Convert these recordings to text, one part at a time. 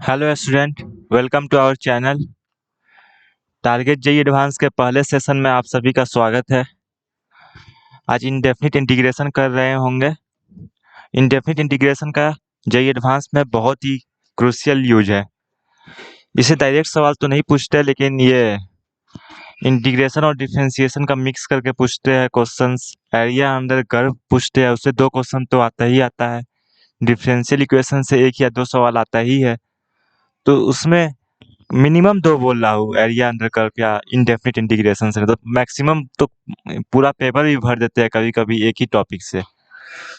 Hello student, welcome to our channel. Target JEE advance के पहले session में आप सभी का स्वागत है। आज इंडेफिनिट इंटीग्रेशन कर रहे होंगे। इंडेफिनिट इंटीग्रेशन का जेईई एडवांस में बहुत ही क्रूशियल यूज है। इसे डायरेक्ट सवाल तो नहीं पूछते, लेकिन ये इंटीग्रेशन और डिफरेंशिएशन का मिक्स करके पूछते हैं क्वेश्चंस। एरिया अंडर कर्व पूछते हैं, उससे 2 क्वेश्चन तो आता ही आता है। डिफरेंशियल इक्वेशन से 1 या 2 सवाल आता ही है। तो उसमें मिनिमम 2 बोल रहा हूँ, एरिया अंडर कर्व या इंडेफिनिट इंटीग्रेशन से। तो मैक्सिमम तो पूरा पेपर भी भर देते हैं कभी कभी एक ही टॉपिक से।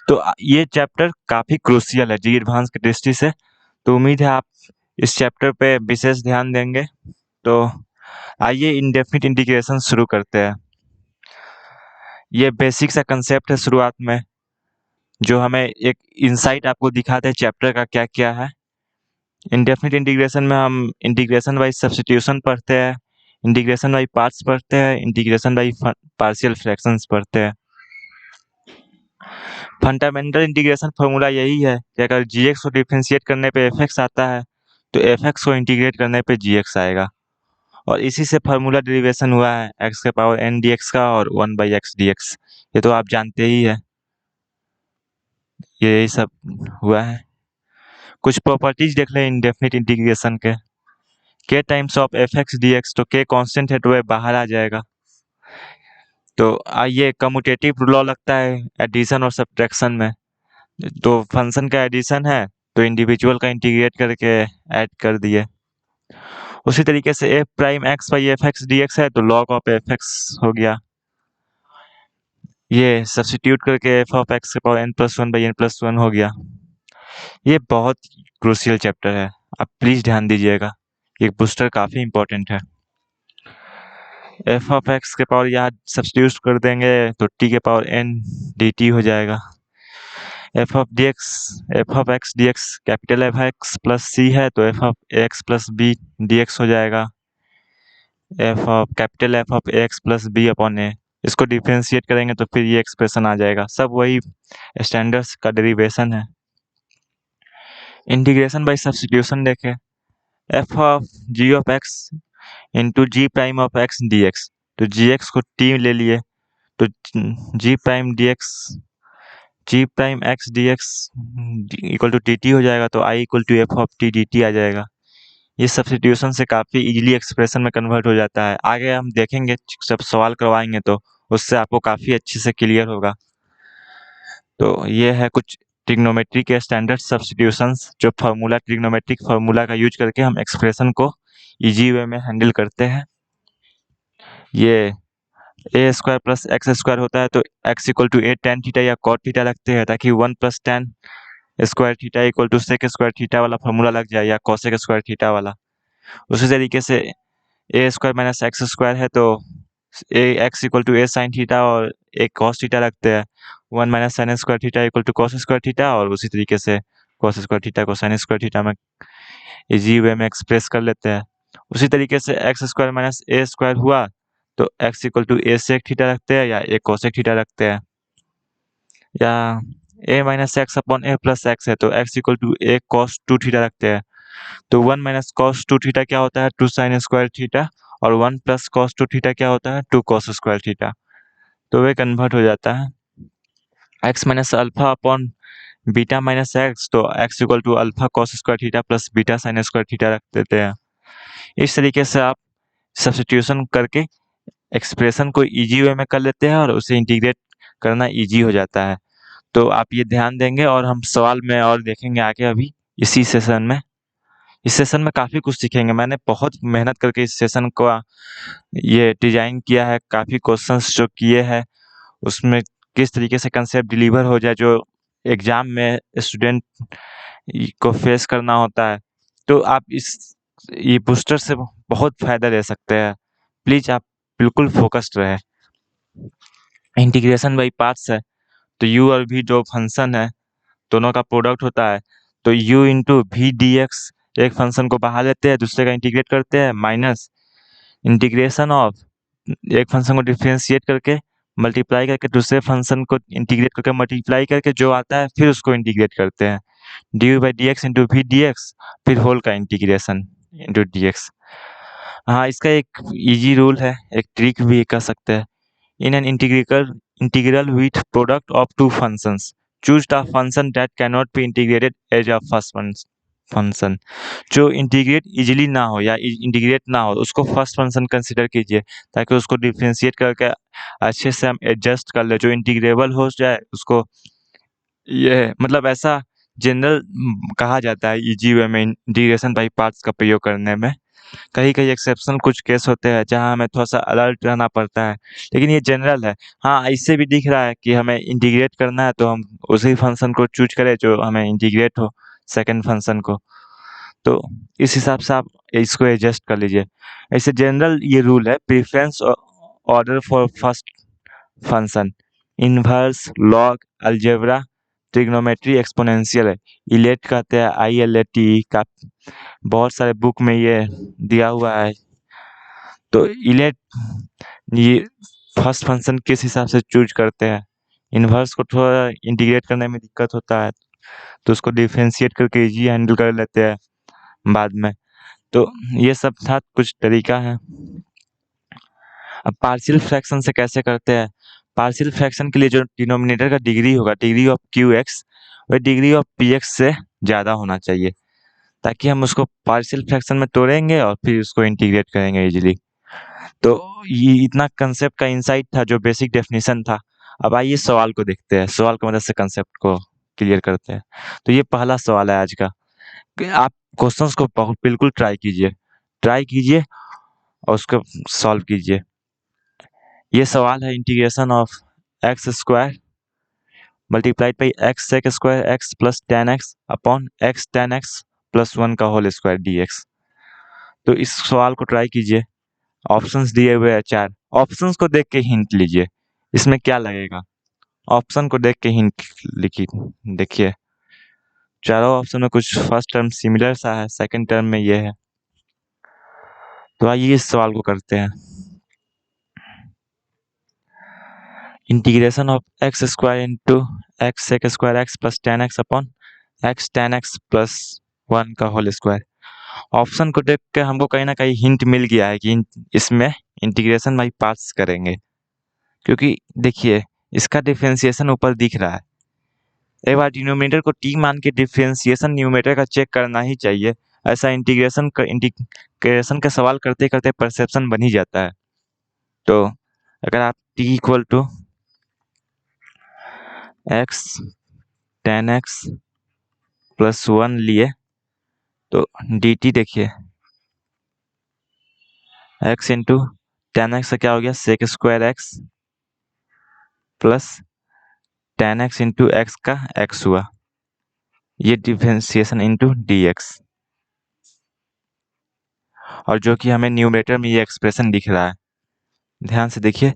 तो ये चैप्टर काफ़ी क्रूशियल है जेईई एडवांस की दृष्टि से। तो उम्मीद है आप इस चैप्टर पे विशेष ध्यान देंगे। तो आइए इंडेफिनिट इंटीग्रेशन शुरू करते हैं। ये बेसिक सा कंसेप्ट है शुरुआत में, जो हमें एक इंसाइट आपको दिखाते हैं चैप्टर का क्या क्या है। इंडेफिनिट इंटीग्रेशन में हम इंटीग्रेशन बाई सब्स्टिट्यूशन पढ़ते हैं, इंटीग्रेशन बाई पार्ट्स पढ़ते हैं, इंटीग्रेशन बाई पार्शियल फ्रैक्शंस पढ़ते हैं। फंडामेंटल इंटीग्रेशन फॉर्मूला यही है कि अगर जीएक्स को डिफरेंशिएट करने पे एफएक्स आता है तो एफएक्स को इंटीग्रेट करने पे जीएक्स आएगा। और इसी से फार्मूला डेरिवेशन हुआ है एक्स के पावर एन डी एक्स का और 1/x dx। ये तो आप जानते ही है, यही सब हुआ है। कुछ प्रॉपर्टीज देख लें इंडेफिनिट इंटीग्रेशन के times of F x d x. तो के कांस्टेंट है तो वह बाहर आ जाएगा। तो आइए, कम्यूटेटिव लॉ लगता है एडिशन और सब्ट्रैक्शन में। तो फंक्शन का एडिशन है तो इंडिविजुअल का इंटीग्रेट करके ऐड कर दिए। उसी तरीके से F prime x by F x d x है तो लॉग ऑफ एफ एक्स हो गया। ये सब्स्टिट्यूट करके एफ ऑफ एक्स के पावर n+1/n+1 हो गया। ये बहुत क्रूशियल चैप्टर है, आप प्लीज ध्यान दीजिएगा। ये बूस्टर काफी इंपॉर्टेंट है। एफ ऑफ एक्स के पावर यहाँ सब्स्टिट्यूट कर देंगे तो टी के पावर n dt हो जाएगा। F of x d x capital f x plus c है तो f of x plus b d x हो जाएगा। Capital f of x plus b upon a, इसको डिफ्रेंशिएट करेंगे तो फिर ये एक्सप्रेशन आ जाएगा। सब वही स्टैंडर्ड्स का डेरिवेशन है। इंटीग्रेशन बाई सब्स्टिट्यूशन देखें, f of g of x into g prime of x d x. तो जी एक्स को टी ले लिए तो g prime x d x equal to t t हो जाएगा। तो I equal to f of t d t आ जाएगा। ये सब्स्टिट्यूशन से काफ़ी इजीली एक्सप्रेशन में कन्वर्ट हो जाता है। आगे हम देखेंगे जब सवाल करवाएंगे तो उससे आपको काफ़ी अच्छे से क्लियर होगा। तो ये है कुछ ट्रिग्नोमेट्री के स्टैंडर्ड सब्स्टिट्यूशंस, जो ट्रिग्नोमेट्रिक फार्मूला का यूज करके हम एक्सप्रेशन को इजी वे में हैंडल करते हैं। ये a square plus x square होता है तो x equal to a tan theta या कॉट थीटा लगते हैं, ताकि 1 + tan square theta equal to sec square theta वाला फार्मूला लग जाए, या कॉसेक स्क्वायर थीटा वाला। उसी तरीके से a square minus x square है तो a x equal to a sine theta और एक कॉस थीटा लगते हैं। 1 - sin square theta equal to cos square theta, और उसी तरीके से कॉस स्क्वायर थीटा को साइन स्क्वायर थीटा में इजी वे में एक्सप्रेस कर लेते हैं। उसी तरीके से x square minus a square हुआ तो x equal to a sec theta रखते हैं या ए कोसेक थीटा रखते हैं, या a minus x upon a plus x है तो x equal to a cos 2 theta रखते हैं। तो 1 - cos 2 थीटा क्या होता है 2 sin स्क्वायर थीटा, और 1 + cos 2 थीटा क्या होता है 2 cos स्क्वायर थीटा। तो वे कन्वर्ट हो जाता है x minus alpha upon beta minus x, तो x equal to alpha cos square theta plus beta sin square theta रख देते हैं। इस तरीके से आप सब्स्टिट्यूशन करके एक्सप्रेशन को इजी वे में कर लेते हैं और उसे इंटीग्रेट करना इजी हो जाता है। तो आप ये ध्यान देंगे और हम सवाल में और देखेंगे आगे अभी इसी सेशन में। इस सेशन में काफ़ी कुछ सीखेंगे। मैंने बहुत मेहनत करके इस सेशन को ये डिजाइन किया है। काफ़ी क्वेश्चंस जो किए हैं उसमें किस तरीके से कंसेप्ट डिलीवर हो जाए जो एग्जाम में स्टूडेंट को फेस करना होता है। तो आप ये बूस्टर से बहुत फ़ायदा ले सकते हैं। प्लीज़ आप बिल्कुल फोकस्ड रहे। इंटीग्रेशन बाई पार्ट्स है तो u और v जो फंक्शन है दोनों का प्रोडक्ट होता है, तो u into v d x, एक फंक्शन को बाहर लेते हैं दूसरे का इंटीग्रेट करते हैं, माइनस इंटीग्रेशन ऑफ एक फंक्शन को डिफरेंशिएट करके मल्टीप्लाई करके दूसरे फंक्शन को इंटीग्रेट करके मल्टीप्लाई करके जो आता है फिर उसको इंटीग्रेट करते हैं। D u by d x into v d x, फिर होल का इंटीग्रेशन इंटू डी एक्स। हाँ, इसका एक इजी रूल है, एक ट्रिक भी कह सकते हैं। In an integral with product of two functions choose the function that can not be integrated as a first function. जो इंटीग्रेट इजीली ना हो या इंटीग्रेट ना हो उसको फर्स्ट फंक्शन कंसिडर कीजिए, ताकि उसको डिफ्रेंशिएट करके अच्छे से हम एडजस्ट कर ले। जो इंटीग्रेबल हो जाए उसको, ये मतलब ऐसा जनरल कहा जाता है इजी वे में इंटीग्रेशन बाई पार्ट्स का प्रयोग करने में। कहीं कहीं एक्सेप्शनल कुछ केस होते हैं जहां हमें थोड़ा सा अलर्ट रहना पड़ता है, लेकिन ये जनरल है। हाँ, इससे भी दिख रहा है कि हमें इंटीग्रेट करना है तो हम उसी फंक्शन को चूज करें जो हमें इंटीग्रेट हो, सेकंड फंक्शन को। तो इस हिसाब से आप इसको एडजस्ट कर लीजिए। ऐसे जनरल ये रूल है, preference order for first function inverse, log, algebra, trigonometry, exponential है। इलेट कहते हैं, ILAT का बहुत सारे बुक में ये दिया हुआ है। तो इलेट ये फर्स्ट फंक्शन किस हिसाब से चूज करते हैं। इनवर्स को थोड़ा इंटीग्रेट करने में दिक्कत होता है, तो उसको डिफरेंशिएट करके इजी हैंडल कर लेते हैं बाद में। तो ये सब था, कुछ तरीका है। अब पार्शियल फ्रैक्शन से कैसे करते हैं। पार्शियल फ्रैक्शन के लिए जो डिनोमिनेटर का डिग्री होगा, डिग्री ऑफ QX, वह डिग्री ऑफ PX से ज़्यादा होना चाहिए, ताकि हम उसको पार्शियल फ्रैक्शन में तोड़ेंगे और फिर उसको इंटीग्रेट करेंगे इजीली। तो ये इतना कंसेप्ट का इंसाइट था, जो बेसिक डेफिनेशन था। अब आइए सवाल को देखते हैं, सवाल की मदद से कंसेप्ट को क्लियर करते हैं। तो ये पहला सवाल है आज का, कि आप क्वेश्चंस को बिल्कुल ट्राई कीजिए और उसको सॉल्व कीजिए। ये सवाल है, integration of x square multiplied by x sec square x plus tan x upon x tan x plus 1 का होल स्क्वायर DX। तो इस सवाल को ट्राई कीजिए। ऑप्शंस दिए हुए हैं 4। ऑप्शंस को देख के हिंट लीजिए, इसमें क्या लगेगा। ऑप्शन को देख के हिंट लिखिए, देखिए चारों ऑप्शन में कुछ फर्स्ट टर्म सिमिलर सा है, सेकंड टर्म में ये है। तो आइए इस सवाल को करते हैं। Integration of x square into x sec square x plus tan x upon x tan x plus 1 का होल स्क्वायर। ऑप्शन को देख के हमको कहीं ना कहीं हिंट मिल गया है कि इसमें इंटीग्रेशन बाई पार्ट्स करेंगे, क्योंकि देखिए इसका डिफरेंशिएशन ऊपर दिख रहा है। एक बार डिनोमिनेटर को t मान के डिफरेंशिएशन न्यूमरेटर का चेक करना ही चाहिए। ऐसा इंटीग्रेशन का सवाल करते करते परसेप्शन बन ही जाता है। तो अगर आप t equal to x tan x plus 1 लिए तो dt देखिए x इंटू टेन एक्स का क्या हो गया, sec square x plus tan x into x का x हुआ, ये डिफरेंशिएशन इंटू DX। और जो कि हमें न्यूमरेटर में ये एक्सप्रेशन दिख रहा है, ध्यान से देखिए।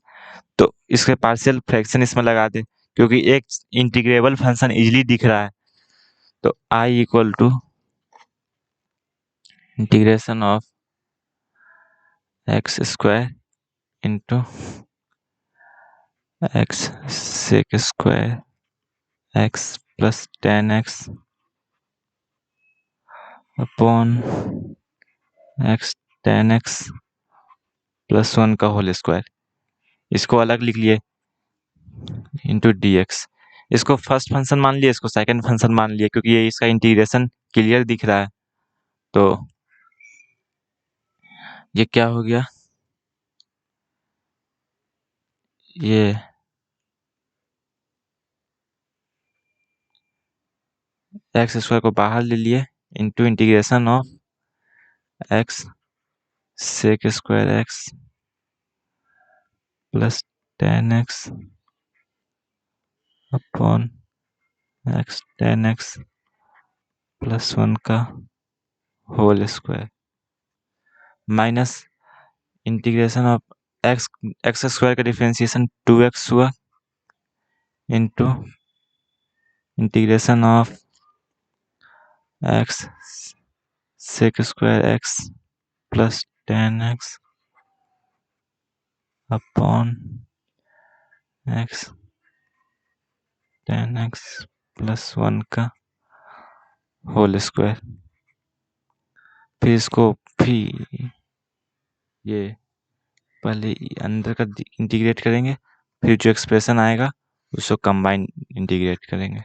तो इसके पार्शियल फ्रैक्शन इसमें लगा दे, क्योंकि एक इंटीग्रेबल फंक्शन इजीली दिख रहा है। तो I equal to integration of x square into x sec square x plus tan x upon x tan x plus 1 का होल स्क्वायर। इसको अलग लिख लिए इंटू DX। इसको फर्स्ट फंक्शन मान लिए, इसको सेकंड फंक्शन मान लिए, क्योंकि ये इसका इंटीग्रेशन क्लियर दिख रहा है। तो ये क्या हो गया, ये एक्स स्क्वायर को बाहर ले लिए into integration of x sec square x plus tan x upon x tan x plus 1 का whole square minus integration of x square का डिफरेंशिएशन 2x हुआ into integration of x sec square x plus tan x upon x tan x plus 1 का whole square, फिर इसको फिर ये पहले अंदर का इंटीग्रेट करेंगे, फिर जो एक्सप्रेशन आएगा उसको कंबाइन इंटीग्रेट करेंगे।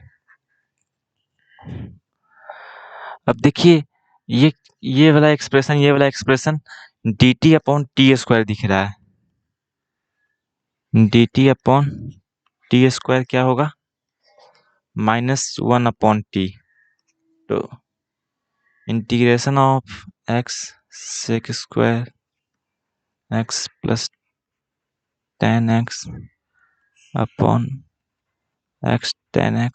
अब देखिए ये वाला expression d t upon t square दिख रहा है। D t upon t square क्या होगा? -1/t। तो integration of x sec square x plus tan x upon x tan x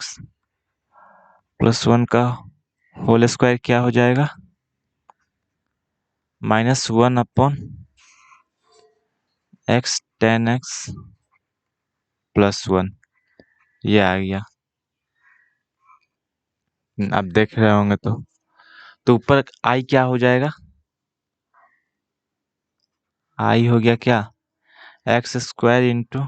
plus 1 का होल स्क्वायर क्या हो जाएगा? -1/x tan x plus 1। ये आ गया, आप देख रहे होंगे तो ऊपर आई क्या हो जाएगा? आई हो गया क्या? एक्स स्क्वायर इंटू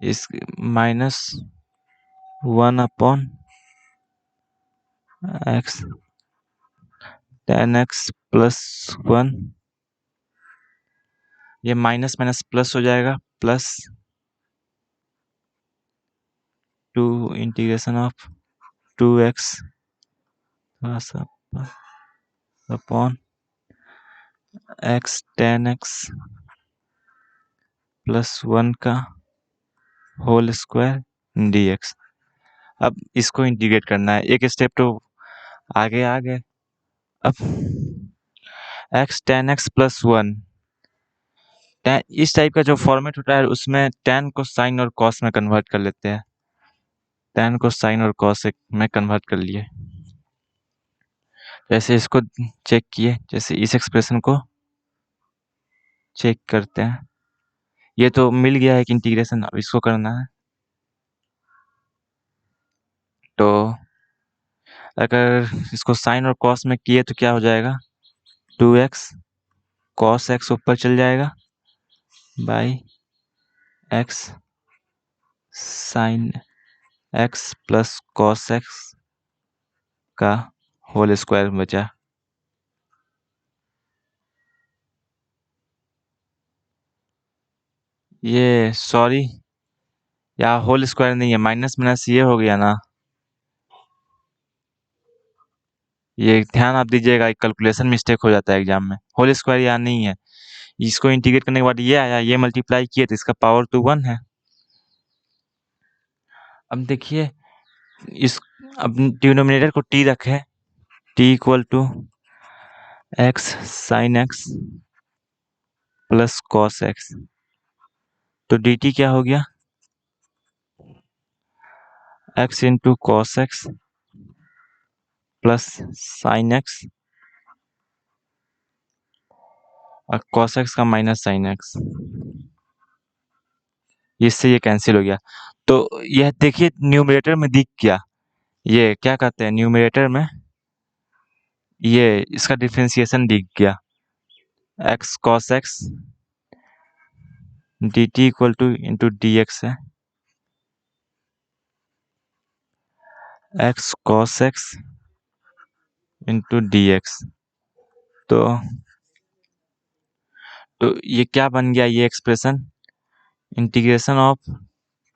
इस -1/x tan x प्लस 1। ये माइनस माइनस प्लस हो जाएगा, plus 2 integration of 2x upon x tan x plus 1 का होल स्क्वायर dx। अब इसको इंटीग्रेट करना है, एक स्टेप तो आगे आ गए। अब x tan x प्लस 1, इस टाइप का जो फॉर्मेट होता है उसमें tan को साइन और कॉस में कन्वर्ट कर लेते हैं। tan को साइन और कॉस में कन्वर्ट कर लिए, जैसे इसको चेक किए, जैसे इस एक्सप्रेशन को चेक करते हैं। ये तो मिल गया है कि इंटीग्रेशन, अब इसको करना है। तो अगर इसको साइन और कॉस में किए तो क्या हो जाएगा? 2x cos x ऊपर चल जाएगा by x sine x plus cos x का होल स्क्वायर बचा। ये सॉरी, यहाँ होल स्क्वायर नहीं है, माइनस माइनस ये हो गया ना। ये ध्यान आप दीजिएगा, एक कैलकुलेशन मिस्टेक हो जाता है एग्जाम में। होल स्क्वायर यहाँ नहीं है, इसको इंटीग्रेट करने के बाद ये आया, ये मल्टीप्लाई किए तो इसका पावर तो 1 है। अब देखिए इस, अब डिनोमिनेटर को t रखे, t equal to x sine x plus cos x, तो dt क्या हो गया? x into cos x plus sine x और कॉस एक्स का माइनस साइन एक्स, इससे ये कैंसिल हो गया। तो यह देखिए न्यूमरेटर में दिख गया, ये क्या कहते हैं न्यूमरेटर में, ये इसका डिफरेंशिएशन दिख गया, x cos x d t equal to into d x है, x cos x into d x. तो ये क्या बन गया, ये expression integration of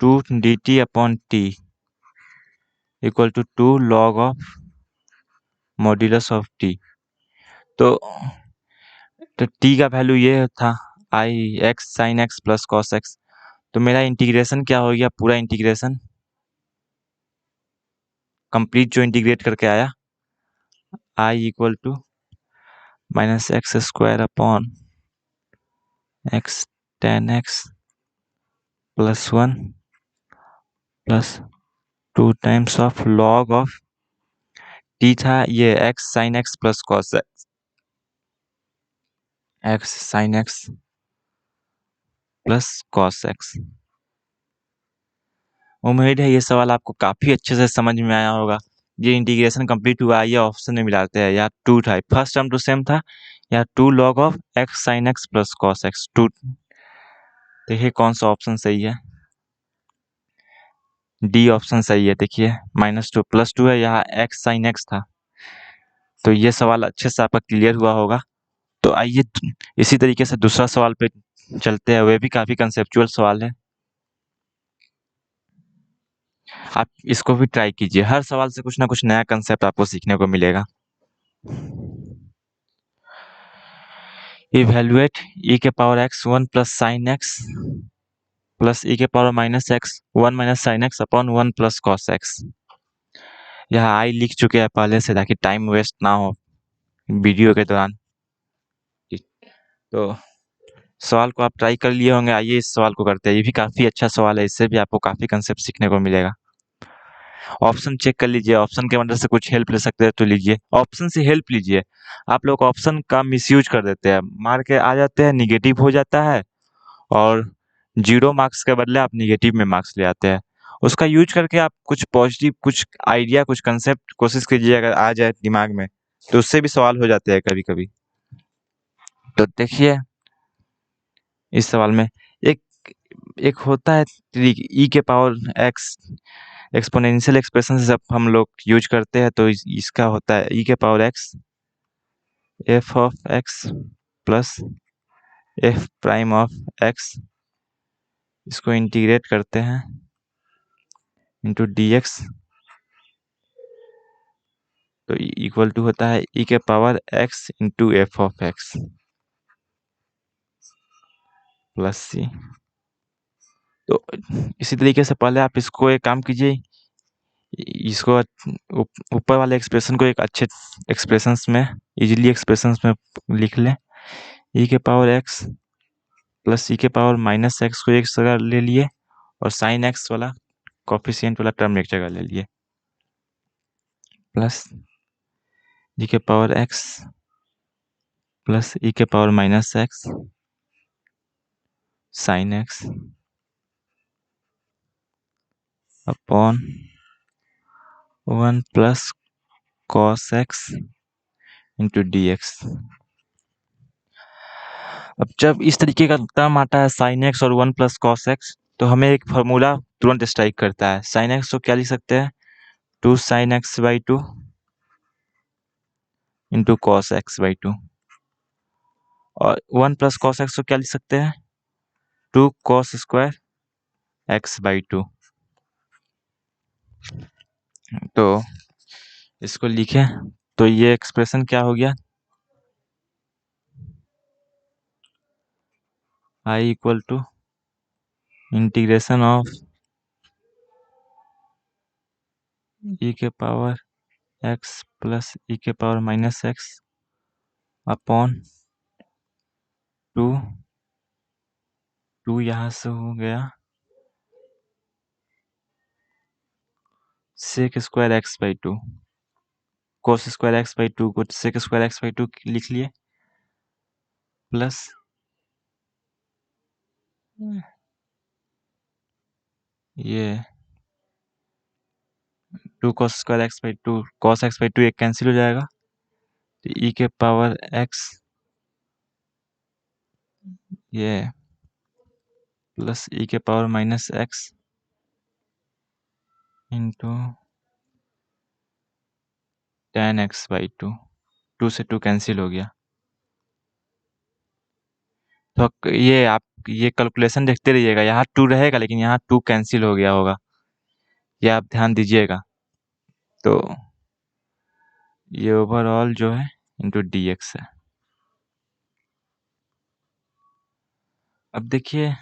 2 d t upon t equal to 2 log of modulus of t. तो टी का value ये था I x sine x plus cos x. तो मेरा इंटीग्रेशन क्या हो गया, पूरा इंटीग्रेशन कंप्लीट जो इंटीग्रेट करके आया, I equal to minus x square upon x tan x plus 1 plus 2 times of log of t था ये x sine x plus cos x, x sine x plus cos x. उम्मीद है ये सवाल आपको काफी अच्छे से समझ में आया होगा। ये इंटीग्रेशन कंप्लीट हुआ, ये ऑप्शन में मिलाते हैं, या 2 था, फर्स्ट टर्म तो सेम था, या 2 log of x sine x plus cos x 2। देखिए कौन सा ऑप्शन सही है। डी ऑप्शन सही है। देखिए -2 +2 है, यहाँ x sin x था। तो ये सवाल अच्छे से आपका क्लियर हुआ होगा। तो आइए इसी तरीके से दूसरा सवाल पे चलते हैं, वे भी काफ़ी कंसेप्चुअल सवाल है। आप इसको भी ट्राई कीजिए, हर सवाल से कुछ ना कुछ नया कंसेप्ट आपको सीखने को मिलेगा। इवेल्युएट e के power x 1 plus sine x plus e के power -x 1 minus sine x upon 1 plus cos x। यह आई लिख चुके हैं पहले से ताकि टाइम वेस्ट ना हो वीडियो के दौरान। तो सवाल को आप ट्राई कर लिए होंगे। आइए इस सवाल को करते हैं, ये भी काफ़ी अच्छा सवाल है, इससे भी आपको काफ़ी कंसेप्ट सीखने को मिलेगा। ऑप्शन चेक कर लीजिए, ऑप्शन के मदद से कुछ हेल्प ले सकते हैं तो लीजिए, ऑप्शन से हेल्प लीजिए। आप लोग ऑप्शन का मिसयूज कर देते हैं, मार के आ जाते हैं, निगेटिव हो जाता है और 0 मार्क्स के बदले आप निगेटिव में मार्क्स ले आते हैं। उसका यूज करके आप कुछ पॉजिटिव, कुछ आइडिया, कुछ कंसेप्ट कोशिश कीजिए, अगर आ जाए दिमाग में तो उससे भी सवाल हो जाते हैं कभी कभी। तो देखिए इस सवाल में एक एक होता है ई के पावर एक्स, एक्सपोनेंशियल एक्सप्रेशन से जब हम लोग यूज करते हैं तो इसका होता है ई के power x f of x plus f prime of x. इसको इंटीग्रेट करते हैं इंटू डी एक्स, तो इक्वल टू होता है ई के power x into f of x plus c. तो इसी तरीके से पहले आप इसको एक काम कीजिए, इसको ऊपर वाले एक्सप्रेशन को एक अच्छे एक्सप्रेशंस में, इजीली एक्सप्रेशंस में लिख लें। ई के पावर एक्स प्लस ई के पावर -x को एक जगह ले लिए और साइन एक्स वाला कॉफिशिएंट वाला टर्म एक जगह ले लिए, प्लस ई के पावर x प्लस ई के power -x sine x upon 1 plus cos x into d x. अब जब इस तरीके का टर्म आता है साइन x और 1 प्लस कॉस x, तो हमें एक फार्मूला तुरंत स्ट्राइक करता है। साइन x को क्या लिख सकते हैं, 2 sign x/2 into cos x/2, और 1 प्लस कॉस x को क्या लिख सकते हैं, 2 कॉस स्क्वायर x/2। तो इसको लिखें तो ये एक्सप्रेशन क्या हो गया, आई इक्वल टू इंटीग्रेशन ऑफ ई के पावर x प्लस ई के पावर -x अपॉन 2 यहाँ से हो गया sec square x/2, cos square x/2 को सेक स्क्वायर x/2 लिख लिए, प्लस ये 2 cos square x/2, cos x/2 एक कैंसिल हो जाएगा, तो ई के पावर x ये प्लस ई के power -x into tan x/2, 2 से 2 कैंसिल हो गया। तो ये आप ये कैलकुलेशन देखते रहिएगा, यहाँ 2 रहेगा लेकिन यहाँ 2 कैंसिल हो गया होगा, ये आप ध्यान दीजिएगा। तो ये ओवरऑल जो है इंटू डी एक्स है। अब देखिए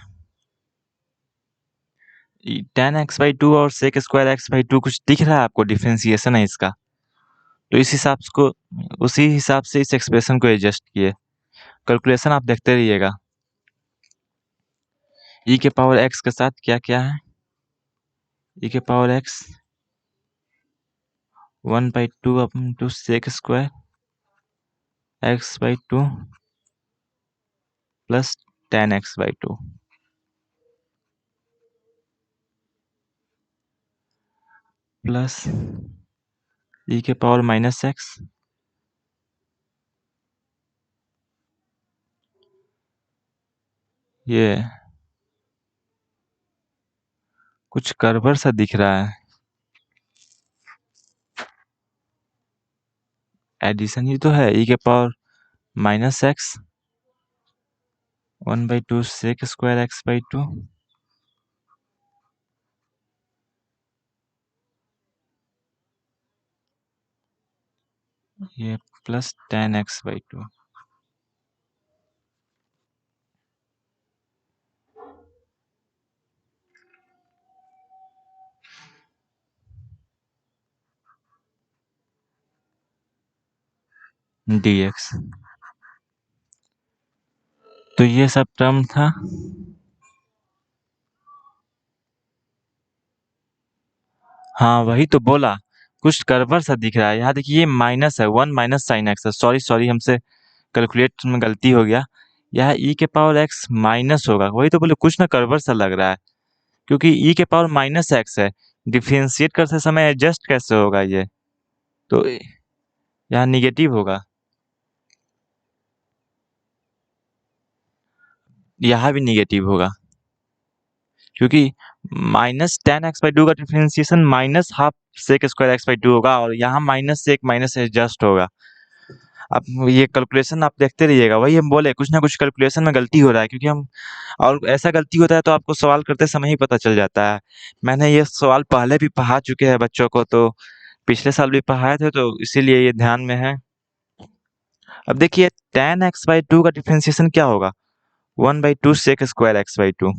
tan x/2 और sec स्क्वायर x/2 कुछ दिख रहा है आपको, डिफ्रेंसिएशन है इसका, तो इस हिसाब को उसी हिसाब से इस एक्सप्रेशन को एडजस्ट किए। कैलकुलेशन आप देखते रहिएगा। ई के पावर x के साथ क्या क्या है, ई के power x 1/2 upon two sec square x/2 plus tan x/2 plus e के पावर -x ये कुछ गड़बड़ सा दिख रहा है। एडिशन ही तो है, ई के power minus x 1/2 sec square x by 2। ये प्लस 10x/2। dx। तो ये सब टर्म था। हाँ वही तो बोला, कुछ गड़बड़ सा दिख रहा है। यहाँ देखिए ये माइनस है, 1 माइनस साइन एक्स है। सॉरी सॉरी, हमसे कैलकुलेट में गलती हो गया। यह ई के पावर एक्स माइनस होगा, वही तो बोले कुछ ना गड़बड़ सा लग रहा है, क्योंकि ई के पावर माइनस एक्स है। डिफरेंशिएट करते समय एडजस्ट कैसे होगा ये? तो यहाँ निगेटिव होगा, यहाँ भी निगेटिव होगा, क्योंकि माइनस 10x/2 का differentiation minus half sec square x/2 होगा, और यहाँ माइनस से एक माइनस एडजस्ट होगा। अब ये कैलकुलेशन आप देखते रहिएगा, वही हम बोले कुछ ना कुछ कैलकुलेशन में गलती हो रहा है, क्योंकि हम, और ऐसा गलती होता है तो आपको सवाल करते समय ही पता चल जाता है। मैंने ये सवाल पहले भी पढ़ा चुके हैं बच्चों को, तो पिछले साल भी पढ़ाए थे, तो इसीलिए ये ध्यान में है। अब देखिए tan x/2 का डिफरेंशिएशन क्या होगा? 1/2 सेक स्क्वायर x/2।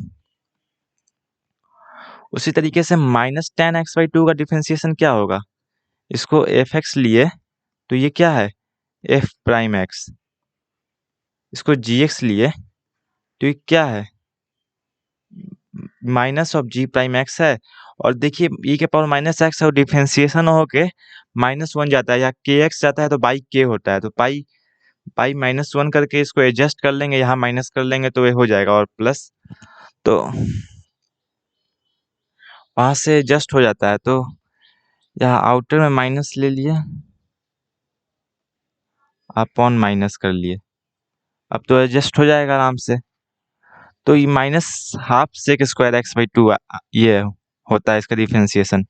उसी तरीके से माइनस tan x/2 का डिफरेंशिएशन क्या होगा? इसको एफ एक्स लिए तो ये क्या है? F prime x. इसको जी एक्स लिए तो ये क्या है? Minus of g prime x है। और देखिए ई के पावर माइनस एक्स है, और डिफरेंशिएशन होके -1 जाता है, या के एक्स जाता है तो बाई के होता है, तो पाई पाई -1 करके इसको एडजस्ट कर लेंगे, यहाँ माइनस कर लेंगे तो ये हो जाएगा, और प्लस, तो वहां से एडजस्ट हो जाता है, तो यहाँ आउटर में माइनस ले लिए, अपॉन माइनस कर लिए, अब तो एडजस्ट हो जाएगा आराम से। तो ये minus half sec square x/2 ये होता है इसका डिफरेंशिएशन,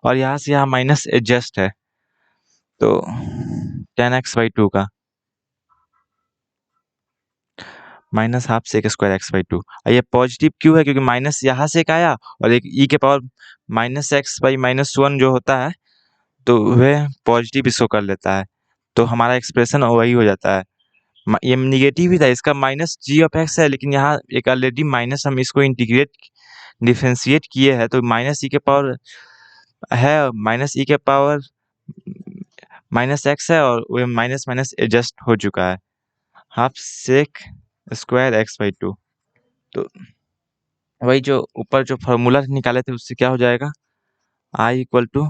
और यहाँ से यहाँ माइनस एडजस्ट है, तो tan x/2 का minus half sec square x/2। ये पॉजिटिव क्यों है? क्योंकि माइनस यहाँ से एक आया, और एक ई के पावर -x/-1 जो होता है, तो वह पॉजिटिव इसको कर लेता है, तो हमारा एक्सप्रेशन वही हो जाता है। ये निगेटिव ही था, इसका माइनस जी ऑफ एक्स है, लेकिन यहाँ एक ऑलरेडी माइनस हम इसको इंटीग्रेट डिफरेंशिएट किए हैं, तो माइनस ई के पावर है, माइनस ई के पावर माइनस एक्स है, और वो माइनस माइनस एडजस्ट हो चुका है, हाफ सेक स्क्वायर x/2। तो वही जो ऊपर जो फॉर्मूला निकाले थे उससे क्या हो जाएगा? आई इक्वल टू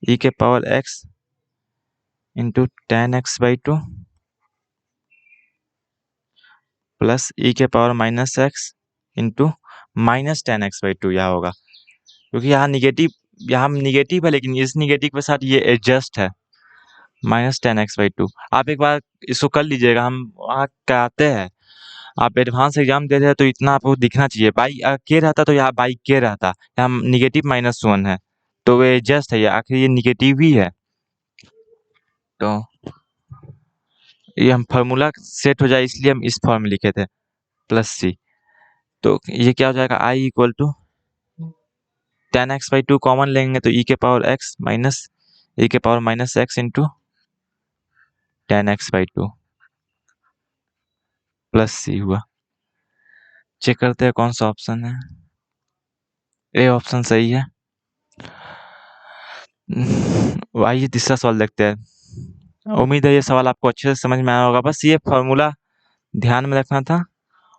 ई के power x into tan x/2 plus e के power minus x into minus tan x/2 यह होगा, क्योंकि यहाँ निगेटिव है, लेकिन इस निगेटिव के साथ ये एडजस्ट है, माइनस tan x/2। आप एक बार इसको कर लीजिएगा, हम वहाँ कराते हैं। आप एडवांस एग्जाम दे रहे हैं तो इतना आपको दिखना चाहिए। बाई के रहता तो यहाँ बाई के रहता, यहाँ निगेटिव -1 है, तो वो एडजस्ट है, ये आखिर ये निगेटिव ही है, तो ये हम फार्मूला सेट हो जाए इसलिए हम इस फॉर्म में लिखे थे, प्लस सी। तो ये क्या हो जाएगा? I equal to tan x/2 common लेंगे तो ई के पावर एक्स माइनस ई के power minus x into tan x/2 plus c हुआ। चेक करते हैं कौन सा ऑप्शन है। ए ऑप्शन सही है। आइए तीसरा सवाल देखते हैं। उम्मीद है ये सवाल आपको अच्छे से समझ में आया होगा। बस ये फॉर्मूला ध्यान में रखना था,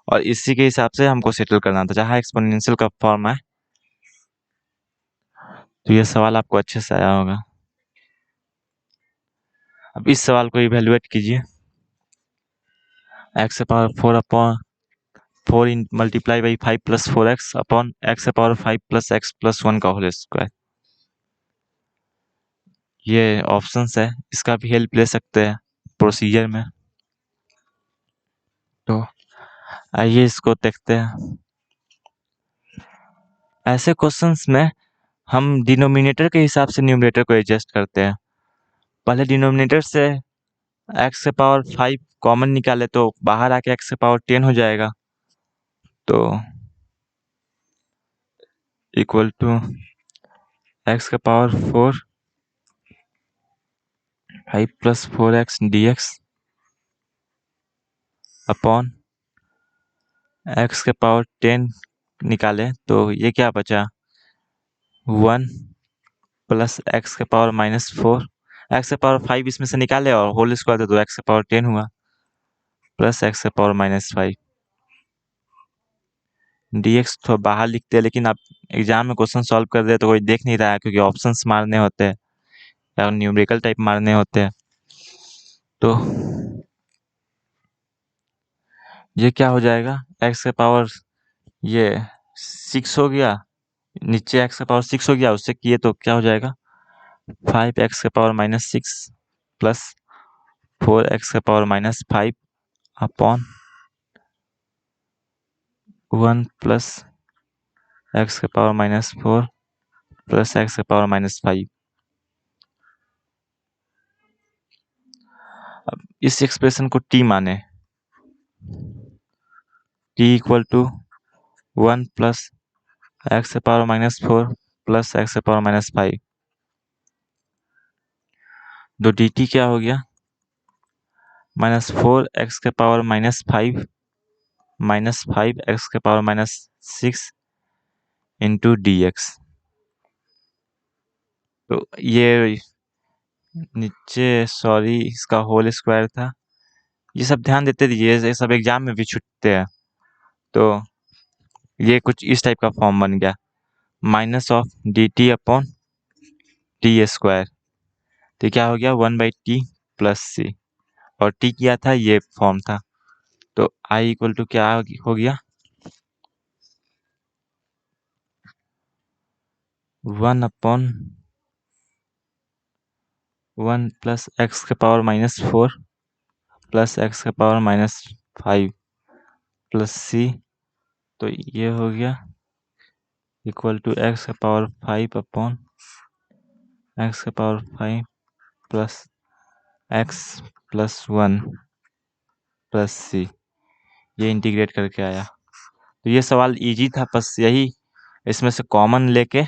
और इसी के हिसाब से हमको सेटल करना था, जहाँ एक्सपोनेंशियल का फॉर्म है। तो ये सवाल आपको अच्छे से आया होगा। अब इस सवाल को इवेलुएट कीजिए। x power 4 upon 4 multiply by 5 plus 4x upon x power 5 plus x plus 1 का होल स्क्वायर। ये ऑप्शंस है, इसका भी हेल्प ले सकते हैं प्रोसीजर में। तो आइए इसको देखते हैं। ऐसे क्वेश्चंस में हम डिनोमिनेटर के हिसाब से न्यूमरेटर को एडजस्ट करते हैं। पहले डिनोमिनेटर से x के पावर 5 कॉमन निकाले तो बाहर आके x के पावर 10 हो जाएगा, तो इक्वल टू x के power 4 5 plus 4x dx upon x के पावर 10 निकाले तो ये क्या बचा 1 प्लस x के पावर -4, x के पावर 5 इसमें से निकाले और होल स्क्वायर तो x के पावर 10 हुआ प्लस x के पावर -5 dx। तो बाहर लिखते हैं, लेकिन आप एग्जाम में क्वेश्चन सॉल्व कर दे तो कोई देख नहीं रहा है, क्योंकि ऑप्शंस मारने होते हैं या न्यूमेरिकल टाइप मारने होते हैं। तो ये क्या हो जाएगा, x के पावर ये 6 हो गया, नीचे x के पावर 6 हो गया, उससे किए तो क्या हो जाएगा 5x के पावर -6 प्लस 4x के पावर -5 अपॉन 1 प्लस x के पावर -4 प्लस x के पावर -5। अब इस एक्सप्रेशन को t माने, t equal to 1 plus x के पावर -4 प्लस x के पावर -5, तो dt क्या हो गया -4x के पावर -5 -5x के पावर -6 इंटू dx। तो ये नीचे सॉरी इसका होल स्क्वायर था, ये सब ध्यान देते रहिए, ये सब एग्जाम में भी छूटते हैं। तो ये कुछ इस टाइप का फॉर्म बन गया minus of D t upon t square, तो क्या हो गया 1/t प्लस सी, और t क्या था ये फॉर्म था, तो i इक्वल टू क्या हो गया 1 अपॉन 1 प्लस x के पावर -4 प्लस x के पावर -5 प्लस c, तो ये हो गया इक्वल टू x के पावर 5 अपॉन x के power 5 plus x plus 1 plus c, ये इंटीग्रेट करके आया। तो ये सवाल इजी था, बस यही इसमें से कॉमन लेके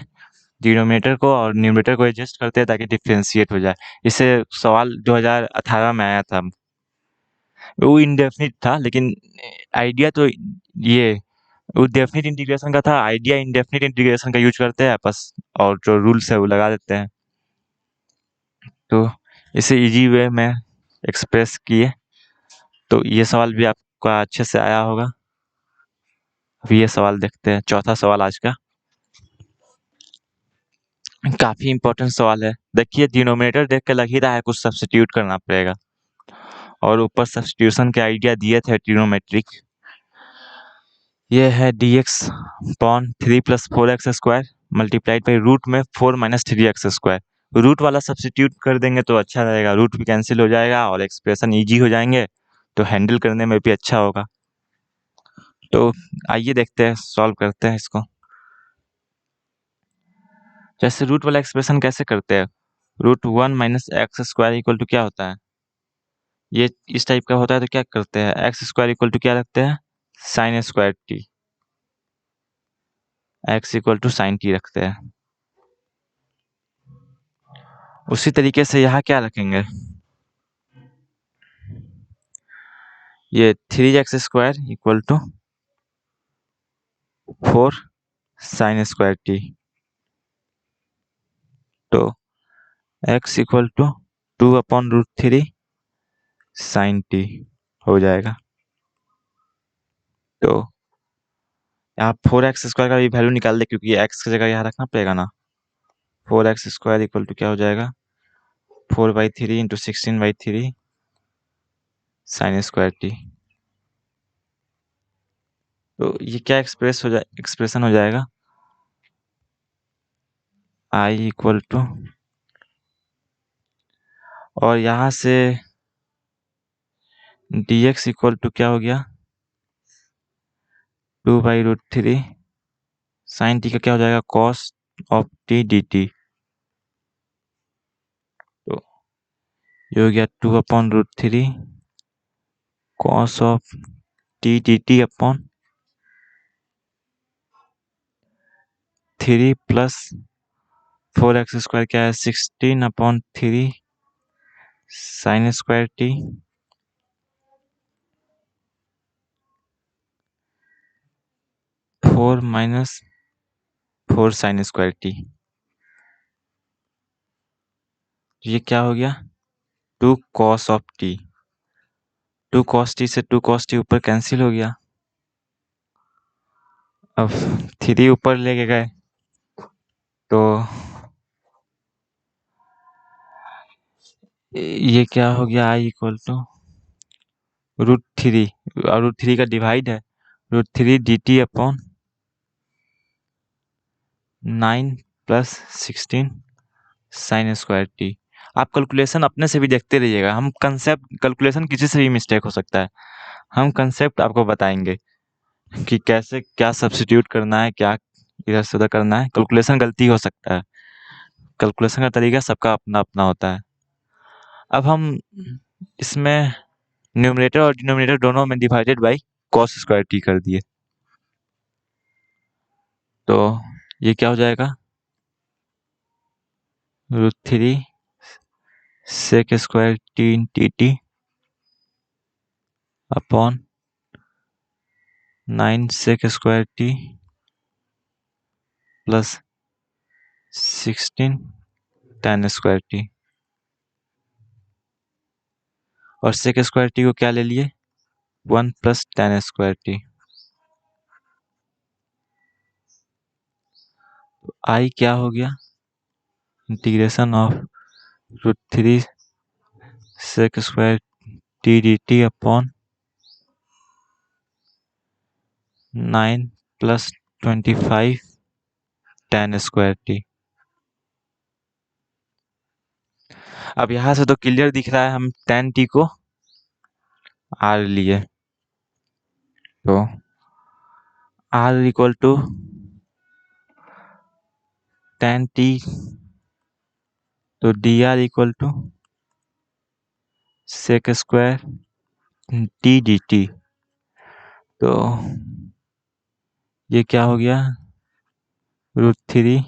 डिनोमिनेटर को और न्यूमरेटर को एडजस्ट करते हैं ताकि डिफ्रेंशिएट हो जाए। इससे सवाल 2018 में आया था, वो इंडेफिनिट था, लेकिन आइडिया तो ये वो डेफिनिट इंटीग्रेशन का था, आइडिया इंडेफिनिट इंटीग्रेशन का यूज करते हैं बस, और जो रूल्स है वो लगा देते हैं। तो इसे इजी वे में एक्सप्रेस किए, तो ये सवाल भी आपका अच्छे से आया होगा। अभी ये सवाल देखते हैं, चौथा सवाल आज का, काफी इंपॉर्टेंट सवाल है। देखिए डिनोमिनेटर देख के लग ही रहा है कुछ सब्स्टिट्यूट करना पड़ेगा, और ऊपर सब्स्टिट्यूशन के आइडिया दिए थे ट्रिग्नोमेट्रिक। ये है dx upon 3 plus 4x square multiplied by root में 4 माइनस 3x स्क्वायर। रूट वाला सब्स्टिट्यूट कर देंगे तो अच्छा रहेगा, रूट भी कैंसिल हो जाएगा और एक्सप्रेशन इजी हो जाएंगे, तो हैंडल करने में भी अच्छा होगा। तो आइए देखते हैं, सॉल्व करते हैं इसको। जैसे रूट वाला एक्सप्रेशन कैसे करते हैं, √1 minus x square equal to क्या होता है, ये इस टाइप का होता है, तो क्या करते हैं एक्स स्क्वायर इक्वल टू क्या रखते हैं sine square t, x equal to sine t रखते हैं। उसी तरीके से यहाँ क्या रखेंगे, ये 3x square equal to 4 sine square t, तो x equal to 2/√3 sine t हो जाएगा। तो यहाँ 4x स्क्वायर का भी वैल्यू निकाल दे, क्योंकि x की जगह यहाँ रखना पड़ेगा ना। 4x स्क्वायर इक्वल टू क्या हो जाएगा 4/3 इंटू 16/3 साइन स्क्वायर टी। तो ये क्या एक्सप्रेशन हो जाएगा i इक्वल टू, और यहाँ से dx इक्वल टू क्या हो गया 2/√3 साइन टी का क्या हो जाएगा, cos of t d t. तो ये हो गया 2/√3 cos of t d t upon 3 plus 4x² क्या है 16/3 sign square T 4 minus 4 sine square T. ये क्या हो गया 2 cos of T. 2 cos T से 2 कॉस टी ऊपर कैंसिल हो गया। अब 3 ऊपर लेके गए तो ये क्या हो गया आई इक्वल टू √3 और √3 का डिवाइड है √3 D t upon 9 plus 16 sign square T. आप कैलकुलेशन अपने से भी देखते रहिएगा, हम कंसेप्ट कैलकुलेशन किसी से भी मिस्टेक हो सकता है, हम कंसेप्ट आपको बताएंगे कि कैसे क्या सब्स्टिट्यूट करना है, क्या इधर से उधर करना है। कैलकुलेशन गलती हो सकता है, कैलकुलेशन का तरीका सबका अपना अपना होता है। अब हम इसमें न्यूमरेटर और डिनोमिनेटर दोनों में divided by cos square t कर दिए, तो ये क्या हो जाएगा √3 सेक स्क्वायर टी इन t t upon 9 sec square t plus 16 tan square t. और सेक स्क्वायर टी को क्या ले लिए 1 प्लस tan स्क्वायर टी। तो आई क्या हो गया integration of √3 sec square t d t upon 9 plus 25 tan square t. अब यहाँ से तो क्लियर दिख रहा है हम tan टी को r लिए, तो r equal to tan t, तो d r equal to sec square t d t. तो ये क्या हो गया √3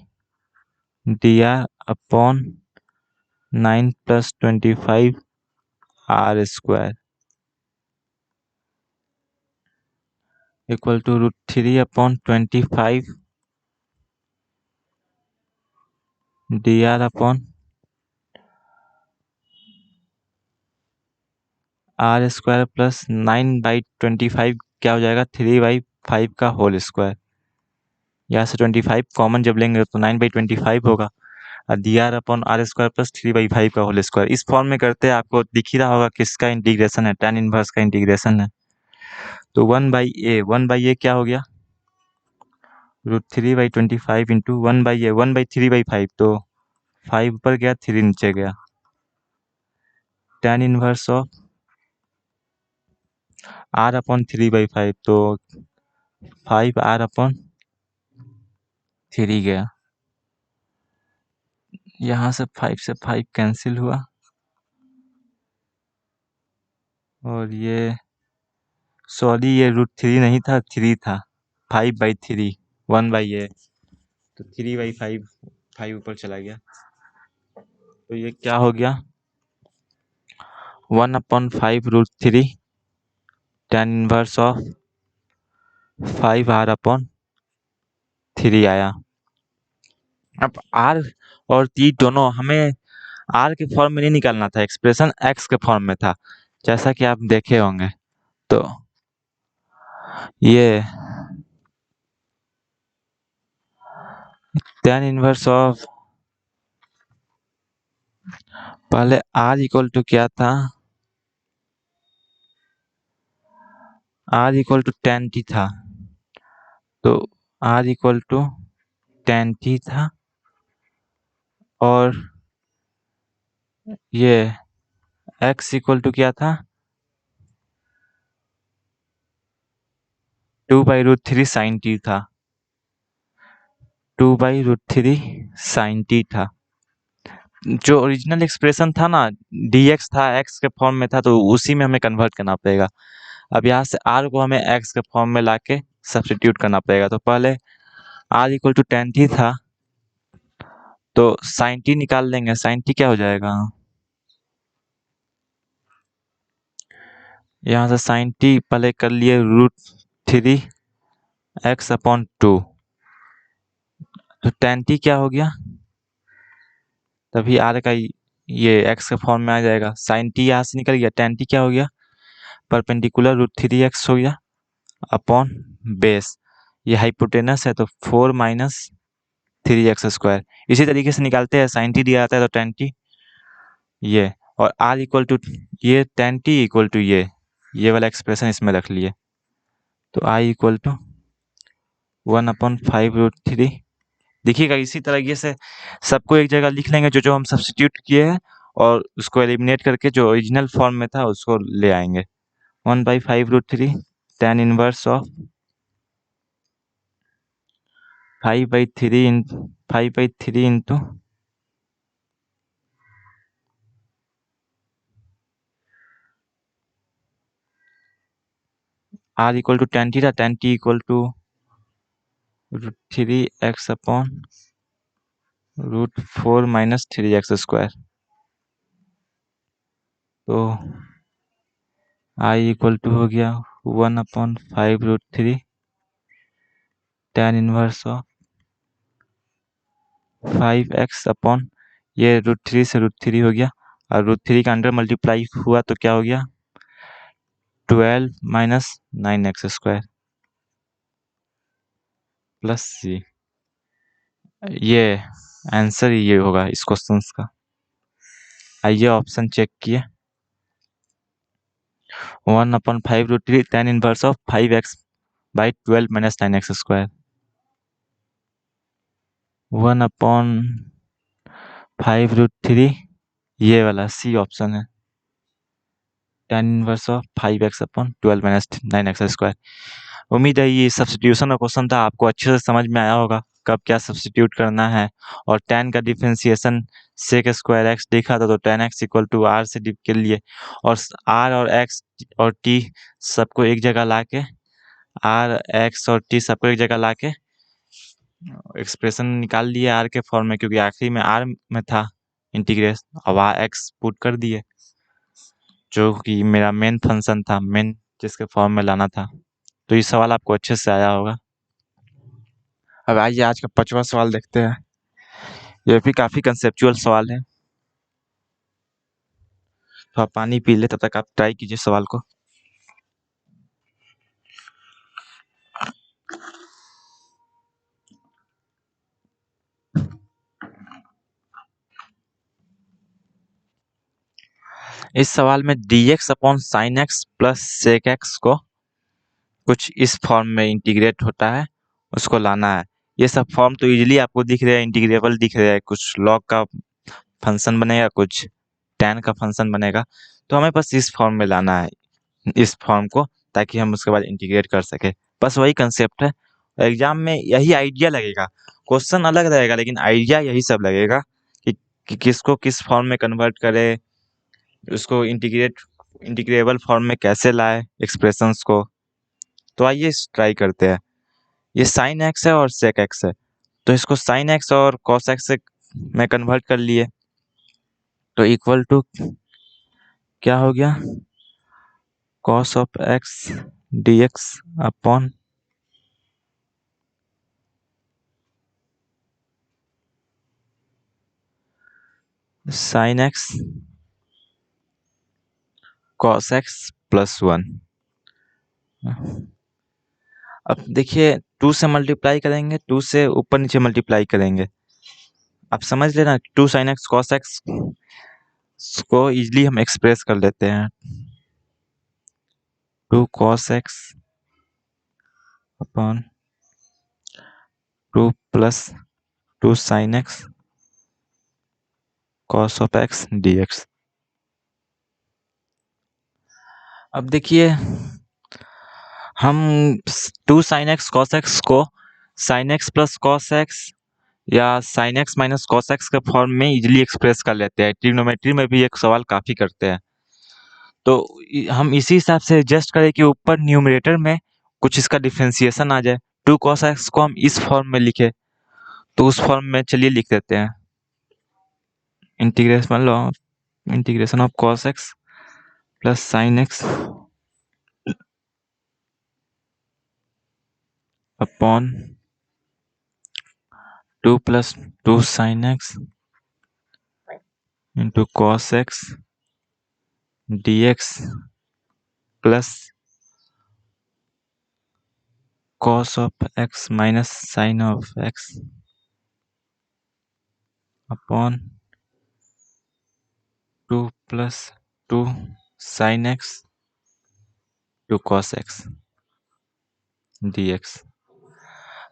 d r upon 9 plus 25 r square equal to √3 upon 25 d r upon r square plus 9/25 क्या हो जाएगा 3/5 का होल स्क्वायर। यहाँ से 25 कॉमन जब लेंगे तो 9/25 होगा, और d r upon r square plus 3/5 का होल स्क्वायर। इस फॉर्म में करते हैं आपको दिख ही रहा होगा किसका इंटीग्रेशन है, tan इनवर्स का इंटीग्रेशन है। तो 1/a क्या हो गया √3/25 इंटू 1/a 1/3/5, तो 5 ऊपर गया 3 नीचे गया, tan inverse of r upon 3/5, तो 5 r अपॉन 3 गया। यहाँ से 5 से 5 कैंसिल हुआ, और ये सॉरी ये √3 नहीं था 3 था, 5/3 1/a, तो 3/5 5 ऊपर चला गया। तो ये क्या हो गया 1/5 √3 tan inverse of 5 r upon 3 आया। अब r और t दोनों हमें r के फॉर्म में नहीं निकालना था, एक्सप्रेशन x के फॉर्म में था, जैसा कि आप देखे होंगे। तो ये tan इनवर्स ऑफ पहले r इक्वल टू क्या था r equal to tan t था, तो r equal to tan t था, और ये x इक्वल टू क्या था 2/√3 sin t था। 2/√3 sin t था। जो ओरिजिनल एक्सप्रेशन था ना, dx था, x के फॉर्म में था, तो उसी में हमें कन्वर्ट करना पड़ेगा। अब यहाँ से r को हमें x के फॉर्म में लाके सब्स्टिट्यूट करना पड़ेगा। तो पहले r = tan t था, तो sin t निकाल लेंगे। sin t क्या हो जाएगा, यहाँ से sin t पहले कर लिए √3 x/2, तो tan t क्या हो गया, तभी r का ये x के फॉर्म में आ जाएगा। sin t यहाँ से निकल गया, tan t क्या हो गया, परपेंडिकुलर √3x हो गया अपॉन बेस, ये हाइपोटेनस है तो 4 - 3x²। इसी तरीके से निकालते हैं, sin t दिया जाता है तो tan t ये, और r = ये tan t = ये वाला एक्सप्रेशन इसमें रख लिए। तो I = 1/5√3। देखिएगा इसी तरीके से सबको एक जगह लिख लेंगे, जो जो हम सब्स्टिट्यूट किए हैं, और उसको एलिमिनेट करके जो ओरिजिनल फॉर्म में था उसको ले आएंगे। 1/5√3 tan inverse of 5/3 into r = tan t था, tan t = √3x/√4 - 3x²। तो I = हो गया 1/5√3 tan inverse of 5x upon ये √3 से √3 हो गया, और √3 का अंडर मल्टीप्लाई हुआ तो क्या हो गया, 12 - 9x² प्लस c। ये आंसर ये होगा इस क्वेश्चन का। आइए ऑप्शन चेक किए। 1/5√3 tan inverse of 5x/12 - 9x²। 1/5√3 ये वाला सी ऑप्शन है, tan inverse of 5x/12 - 9x²। उम्मीद है ये सब्स्टिट्यूशन का क्वेश्चन था, आपको अच्छे से समझ में आया होगा कब क्या सब्स्टिट्यूट करना है। और tan का डिफरेंशिएशन sec² x देखा था, तो tan x = r से डिफ के लिए, और r और x और t सबको एक जगह लाके, r x और t सबको एक जगह लाके एक्सप्रेशन निकाल लिए r के फॉर्म में, क्योंकि आखिरी में r में था इंटीग्रेशन, अब x पुट कर दिए, जो कि मेरा मेन फंक्शन था, मेन जिसके फॉर्म में लाना था। तो ये सवाल आपको अच्छे से आया होगा। अब आइए आज का 5वां सवाल देखते हैं। ये भी काफी कंसेप्चुअल सवाल है, तो आप पानी पी ले, तब तक आप ट्राई कीजिए सवाल को। इस सवाल में dx/sin x plus sec x को कुछ इस फॉर्म में इंटीग्रेट होता है, उसको लाना है। ये सब फॉर्म तो इजीली आपको दिख रहे हैं, इंटीग्रेबल दिख रहे हैं, कुछ log का फंक्शन बनेगा, कुछ tan का फंक्शन बनेगा, तो हमें बस इस फॉर्म में लाना है, इस फॉर्म को, ताकि हम उसके बाद इंटीग्रेट कर सके। बस वही कंसेप्ट है, एग्जाम में यही आइडिया लगेगा। क्वेश्चन अलग रहेगा लेकिन आइडिया यही सब लगेगा कि किसको किस फॉर्म में कन्वर्ट करे, उसको इंटीग्रेबल फॉर्म में कैसे लाए एक्सप्रेशंस को। तो आइए ट्राई करते हैं। ये साइन एक्स है और सेक एक्स है, तो इसको साइन एक्स और कॉस एक्स से मैं कन्वर्ट कर लिए, तो इक्वल टू क्या हो गया, cos of x d x upon sine x cos x plus 1। अब देखिए 2 से मल्टीप्लाई करेंगे, 2 से ऊपर नीचे मल्टीप्लाई करेंगे, आप समझ लेना 2 साइन एक्स कॉस एक्स को इजीली हम एक्सप्रेस कर लेते हैं, 2 cos x upon 2 plus 2 sin x cos of x dx। अब देखिए हम 2 sin x cos x को sin x plus cos x या sign x minus cos x के फॉर्म में इजीली एक्सप्रेस कर लेते हैं। ट्रिग्नोमेट्री में भी एक सवाल काफ़ी करते हैं, तो हम इसी हिसाब से एडजस्ट करें कि ऊपर न्यूमरेटर में कुछ इसका डिफ्रेंसिएशन आ जाए। 2 cos x को हम इस फॉर्म में लिखे, तो उस फॉर्म में चलिए लिख देते हैं। Integration of cos x plus sine x upon 2 plus 2 sine x into cos x dx plus cos of x minus sine of x upon 2 plus 2 sine x to cos x dx।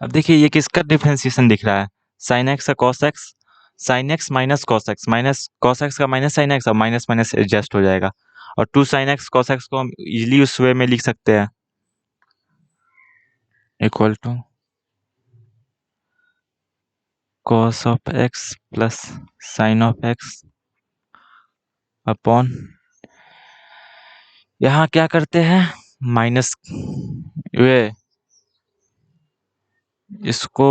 अब देखिए ये किसका differentiation दिख रहा है, sine x का cos x, sign x minus cos x का minus sine x, और माइनस माइनस एडजस्ट हो जाएगा, और 2 साइन एक्स कॉस एक्स को हम इजीली उस वे में लिख सकते हैं, equal to cos of x plus sine of x upon, यहाँ क्या करते हैं माइनस, वे इसको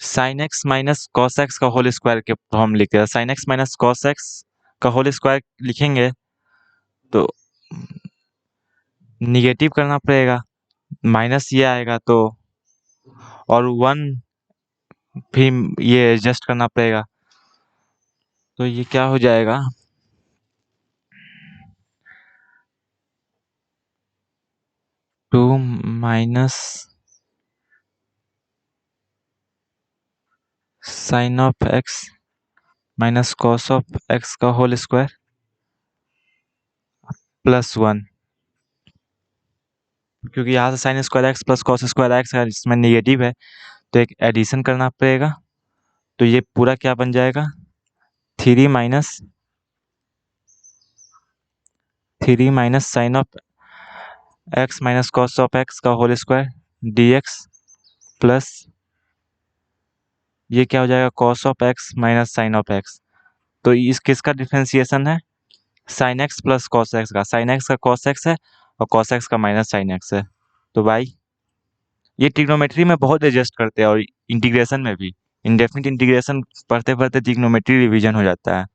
sine x minus cos x का होल स्क्वायर के फॉर्म लिखते हैं। Sine x minus cos x का होल स्क्वायर लिखेंगे तो निगेटिव करना पड़ेगा, माइनस ये आएगा तो, और 1 भी ये एडजस्ट करना पड़ेगा, तो ये क्या हो जाएगा 2 minus sine of x minus cos of x का होल स्क्वायर प्लस 1, क्योंकि यहाँ से sine square x plus cos square x है, इसमें नेगेटिव है तो एक एडिशन करना पड़ेगा, तो ये पूरा क्या बन जाएगा 3 minus sine of x minus cos of x का होल स्क्वायर dx प्लस ये क्या हो जाएगा cos of x minus sine of x, तो इस किसका डिफरेंशिएशन है sine x plus cos x का, साइन एक्स का कॉस एक्स है और कॉस एक्स का माइनस साइन एक्स है। तो भाई ये ट्रिग्नोमेट्री में बहुत एडजस्ट करते हैं, और इंटीग्रेशन में भी, इंडेफिनिट इंटीग्रेशन पढ़ते पढ़ते ट्रिग्नोमेट्री रिवीजन हो जाता है।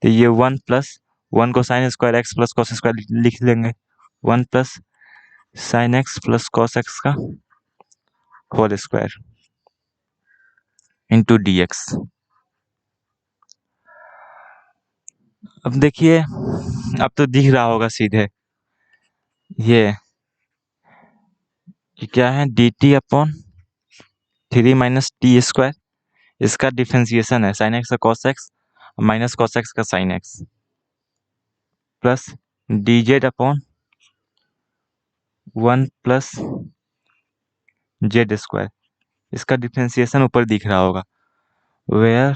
तो ये 1 प्लस 1 को sine square x plus cos square लिख लेंगे, 1 plus sine x plus cos x का whole square into d x. अब देखिए अब तो दिख रहा होगा सीधे, ये क्या है d t upon 3 minus t square, इसका डिफ्रेंसिएशन है साइन एक्स का cos x minus cos x का sine x plus d z upon 1 plus z square, इसका डिफ्रेंसिएशन ऊपर दिख रहा होगा, where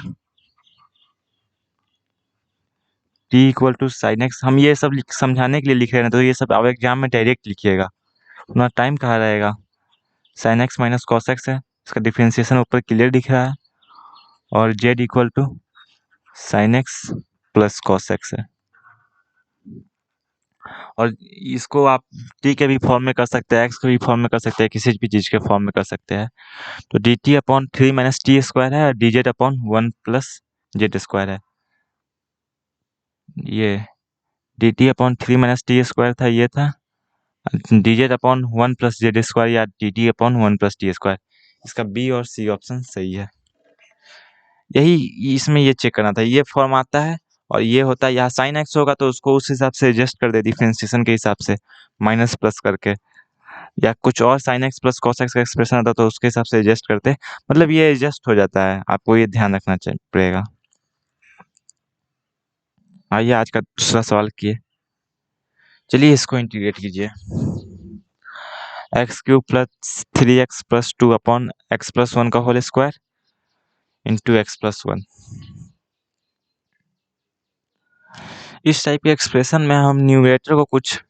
t equal to sine x. हम ये सब समझाने के लिए लिख रहे हैं, तो ये सब आप एग्जाम में डायरेक्ट लिखिएगा, उतना टाइम कहाँ रहेगा। Sine x minus cos x है, इसका डिफ्रेंसिएशन ऊपर क्लियर दिख रहा है, और z equal to sine x plus cos x है, और इसको आप टी के भी फॉर्म में कर सकते हैं, एक्स के भी फॉर्म में कर सकते हैं, किसी भी चीज़ के फॉर्म में कर सकते हैं। तो d t upon 3 minus t square है, और d z upon 1 plus z square है। ये d t upon 3 minus t square था, ये था d z upon 1 plus z square, या d t upon 1 plus t square. इसका बी और सी ऑप्शन सही है। यही इसमें ये चेक करना था, ये फॉर्म आता है और ये होता है, यहाँ साइन एक्स होगा तो उसको उस हिसाब से एडजस्ट कर दे डिफरेंशिएशन के हिसाब से माइनस प्लस करके, या कुछ और sign x plus cos x का एक्सप्रेशन आता तो उसके हिसाब से एडजस्ट करते, मतलब ये एडजस्ट हो जाता है, आपको ये ध्यान रखना पड़ेगा। आइए आज का दूसरा सवाल किए, चलिए इसको इंटीग्रेट कीजिए। X cube plus 3x plus 2 upon x plus 1 का whole square into x plus 1। इस टाइप के एक्सप्रेशन में हम न्यूमरेटर को कुछ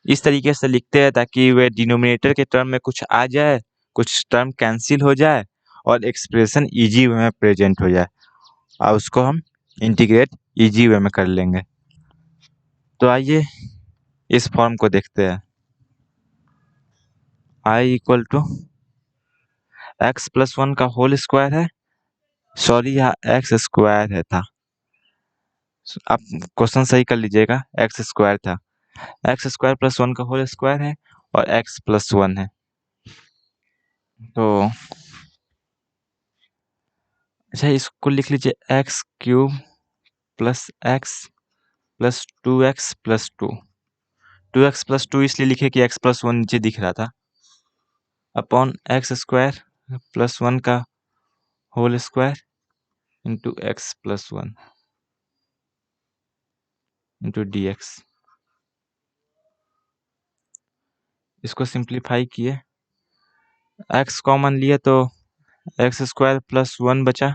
इस तरीके से लिखते हैं ताकि वे डिनोमिनेटर के टर्म में कुछ आ जाए, कुछ टर्म कैंसिल हो जाए, और एक्सप्रेशन इजी वे में प्रेजेंट हो जाए, और उसको हम इंटीग्रेट इजी वे में कर लेंगे। तो आइए इस फॉर्म को देखते हैं। I equal to x plus one का होल स्क्वायर है, सॉरी यहाँ एक्स स्क्वायर है था, आप क्वेश्चन सही कर लीजिएगा, एक्स स्क्वायर था। एक्स स्क्वायर प्लस वन का होल स्क्वायर है और एक्स प्लस वन है। तो अच्छा, इसको लिख लीजिए x cube plus x plus two x plus two. Two x plus two इसलिए लिखे कि एक्स प्लस वन नीचे दिख रहा था, upon x square plus one का whole square into x plus one into d x. इसको सिंप्लीफाई किए, एक्स कॉमन लिए तो एक्स स्क्वायर प्लस वन बचा,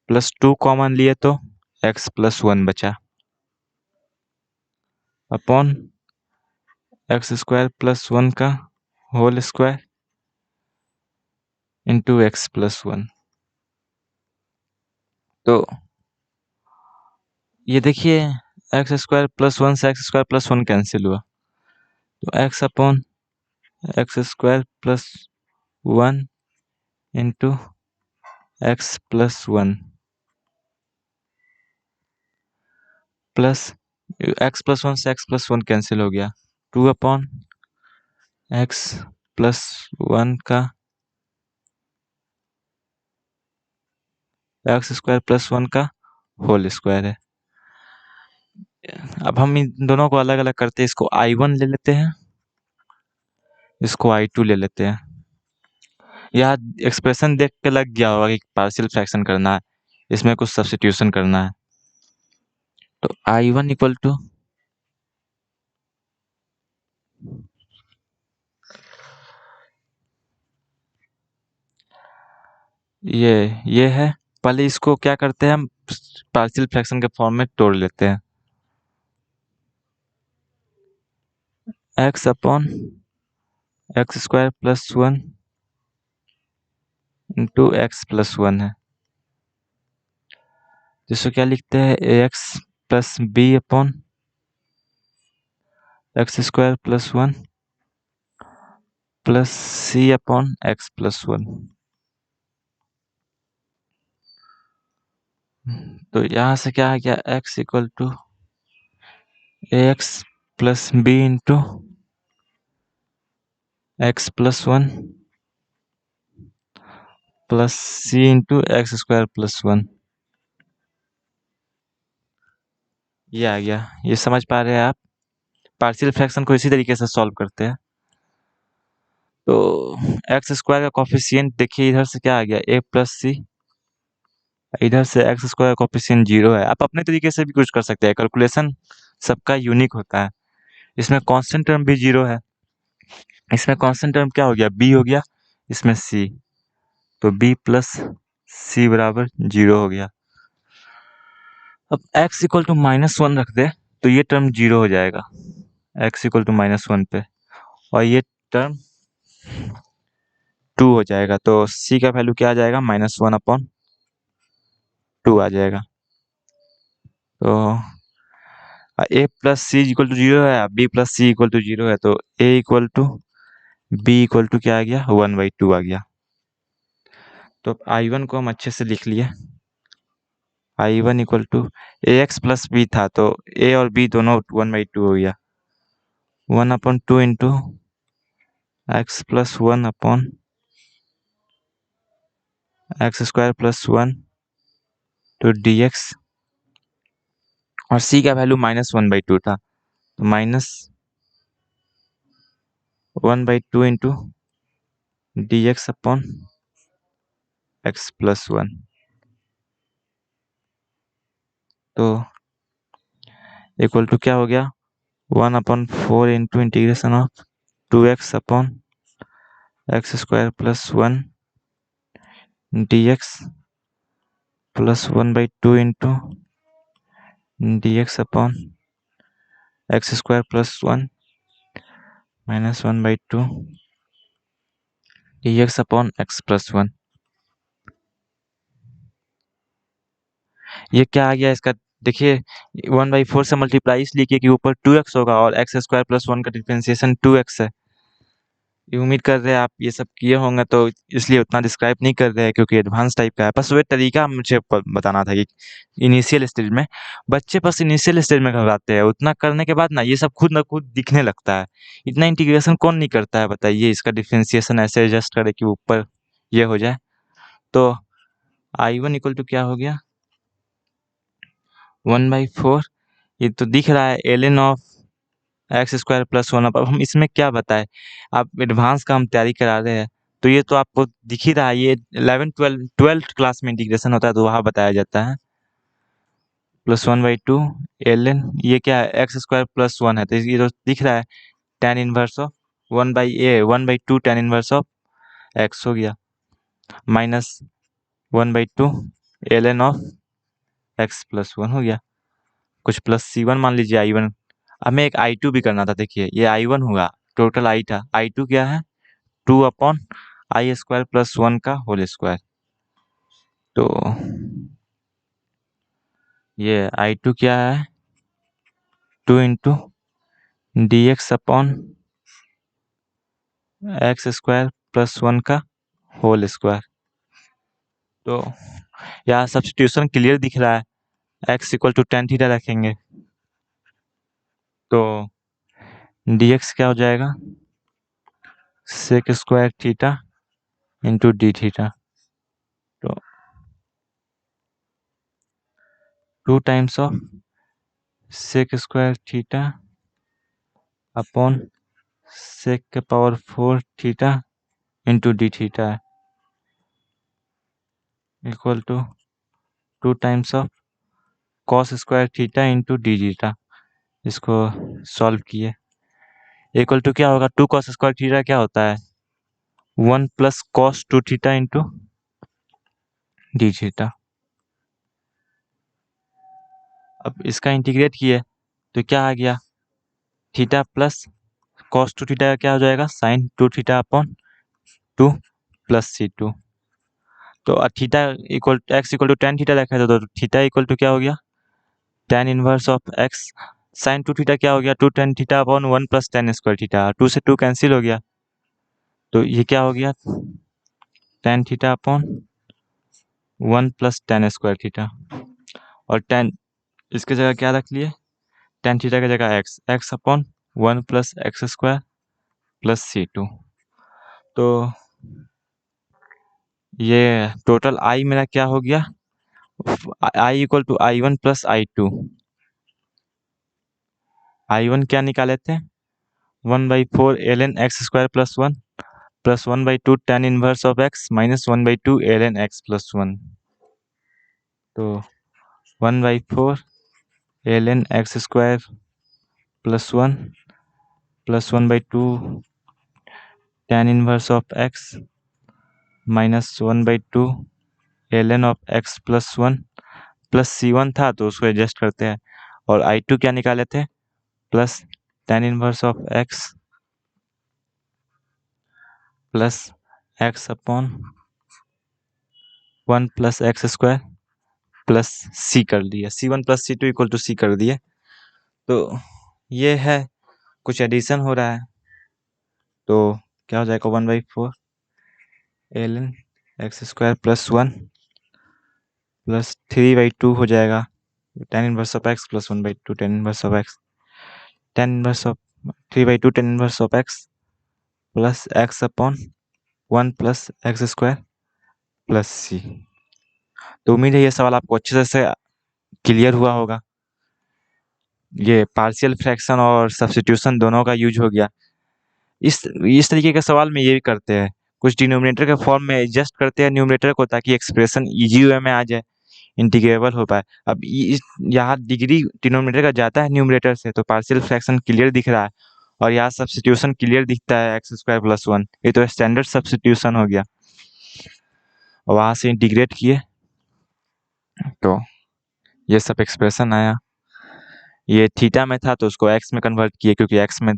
प्लस टू कॉमन लिए तो एक्स प्लस वन बचा, upon x square plus one का whole square into x plus one. तो ये देखिए, एक्स स्क्वायर प्लस वन से x square plus one cancel हुआ, तो x upon x square plus one into x plus one plus x plus one से x plus one cancel हो गया, two upon x plus one का x square plus one का whole square है। अब हम इन दोनों को अलग अलग करते हैं, इसको I1 ले लेते हैं, इसको I2 ले लेते हैं। यह एक्सप्रेशन देख के लग गया होगा कि पार्शियल फ्रैक्शन करना है, इसमें कुछ सब्स्टिट्यूशन करना है। तो I1 इक्वल टू ये है, पहले इसको क्या करते हैं, हम पार्शियल फ्रैक्शन के फॉर्म में तोड़ लेते हैं। X upon x square plus one into x plus one है, जिसको क्या लिखते हैं, a x plus b upon x square plus one plus c upon x plus one. तो यहाँ से क्या आ गया, x equal to a x plus b into x plus one plus c into x square plus one. ये आ गया, ये समझ पा रहे हैं आप? पार्शियल फ्रैक्शन को इसी तरीके से सॉल्व करते हैं। तो एक्स स्क्वायर का कॉफिशिएंट देखिए, इधर से क्या आ गया, ए प्लस सी, इधर से एक्स स्क्वायर कॉफिशिएंट जीरो है। आप अपने तरीके से भी कुछ कर सकते हैं, कैलकुलेशन सबका यूनिक होता है। इसमें कांस्टेंट टर्म भी जीरो है, इसमें कांस्टेंट टर्म क्या हो गया, बी हो गया, इसमें सी, तो बी प्लस सी बराबर जीरो हो गया। अब x equal to minus one रख दे तो ये टर्म जीरो हो जाएगा, x equal to minus one पे, और ये टर्म टू हो जाएगा। तो c का वैल्यू क्या आ जाएगा, माइनस वन अपॉन टू आ जाएगा। तो a plus c equal to zero है, b plus c equal to zero है, तो a equal to b equal to क्या आ गया, वन बाई टू आ गया। तो I1 को हम अच्छे से लिख लिए, I1 equal to a x plus b था, तो a और b दोनों वन बाई टू हो गया, one upon two into x plus one upon x square plus one तो डी एक्स, और c का value minus one by two था, तो minus one by two into d x upon x plus one. तो equal to क्या हो गया, one upon four into integration of two x upon x square plus one d x plus one by two into d x upon x square plus one minus one by to D x upon x plus one. ये क्या आ गया इसका, देखिए 1/4 से multiply इसलिए किया कि ऊपर 2x होगा और x² + 1 का डिफरेंशिएशन 2x है। ये उम्मीद कर रहे हैं आप ये सब किए होंगे, तो इसलिए उतना डिस्क्राइब नहीं कर रहे हैं क्योंकि एडवांस टाइप का है। बस वो तरीका मुझे बताना था कि इनिशियल स्टेज में बच्चे बस इनिशियल स्टेज में घबराते हैं, उतना करने के बाद ना ये सब खुद न खुद दिखने लगता है। इतना इंटीग्रेशन कौन नहीं करता है बताइए, इसका डिफरेंशिएशन ऐसे एडजस्ट करे कि ऊपर ये हो जाए। तो I1 इक्वल टू क्या हो गया, 1/4, ये तो दिख रहा है ln ऑफ x² + 1। अब हम इसमें क्या बताएं, आप एडवांस का हम तैयारी करा रहे हैं तो ये तो आपको दिख ही रहा है, ये 11 12 क्लास में इंटीग्रेशन होता है तो वहाँ बताया जाता है। +1/2 ln, ये क्या है x² + 1 है तो ये तो दिख रहा है tan inverse of 1/2 tan inverse of x हो गया, माइनस 1/2 ln ऑफ x + 1 हो गया, कुछ प्लस C1 मान लीजिए I1। हमें एक I2 भी करना था, देखिए ये I1 हुआ, टोटल I था, I2 क्या है 2/I² + 1 का होल स्क्वायर। तो ये I2 क्या है 2 × dx/x² + 1 का होल स्क्वायर। तो यहाँ सब्स्टिट्यूशन क्लियर दिख रहा है, x = tan थीटा रखेंगे तो dx क्या हो जाएगा sec² थीटा × d थीटा। तो 2 times of sec² theta upon sec⁴ theta × d theta है equal to 2 times of cos² theta × d theta. इसको सॉल्व किए इक्वल टू क्या होगा, 2 cos² थीटा क्या होता है 1 + cos 2 थीटा × d थीटा। अब इसका इंटीग्रेट किए तो क्या आ गया, थीटा प्लस cos 2 थीटा क्या हो जाएगा sin 2 थीटा अपॉन 2 + C2। तो theta equal x = tan theta रखा है तो थीटा इक्वल टू क्या हो गया tan inverse of x, sin 2 theta क्या हो गया 2 tan theta upon 1 + tan² theta, 2 से 2 कैंसिल हो गया तो ये क्या हो गया tan theta upon 1 + tan² theta. और tan इसके जगह क्या रख लिए, tan थीटा की जगह x अपॉन 1 + x² + C2। तो ये टोटल I मेरा क्या हो गया, I = I1 + I2। I1 क्या निकाले थे 1/4 ln x² + 1 + 1/2 tan inverse of x minus 1/2 ln x + 1। तो 1/4 ln x² + 1 + 1/2 tan inverse of x minus 1/2 ln of x + 1 plus C1 था तो उसको एडजस्ट करते हैं। और I2 क्या निकाले थे plus tan inverse of x plus x upon 1 + x² plus C कर दिया, C1 + C2 = C कर दिए। तो ये है कुछ एडिशन हो रहा है तो क्या हो जाएगा 1/4 ln x² + 1 प्लस 3/2 हो जाएगा tan inverse of x plus 1/2 tan inverse of x, tan inverse of 3/2 tan inverse of x plus x upon 1 + x² plus C। तो उम्मीद है ये सवाल आपको अच्छे से क्लियर हुआ होगा। ये पार्शियल फ्रैक्शन और सब्स्टिट्यूशन दोनों का यूज हो गया। इस तरीके के सवाल में ये भी करते हैं, कुछ डिनोमिनेटर के फॉर्म में एडजस्ट करते हैं न्यूमरेटर को ताकि एक्सप्रेशन इजी वे में आ जाए, इंटीग्रेबल हो पाए। अब यहाँ डिग्री डिनोमिनेटर का जाता है न्यूमरेटर से तो पार्शियल फ्रैक्शन क्लियर दिख रहा है और यहाँ सब्स्टिट्यूशन क्लियर दिखता है x² + 1। ये तो स्टैंडर्ड सब्स्टिट्यूशन हो गया और वहाँ से इंटीग्रेट किए तो ये सब एक्सप्रेशन आया। ये थीटा में था तो उसको एक्स में कन्वर्ट किए क्योंकि एक्स में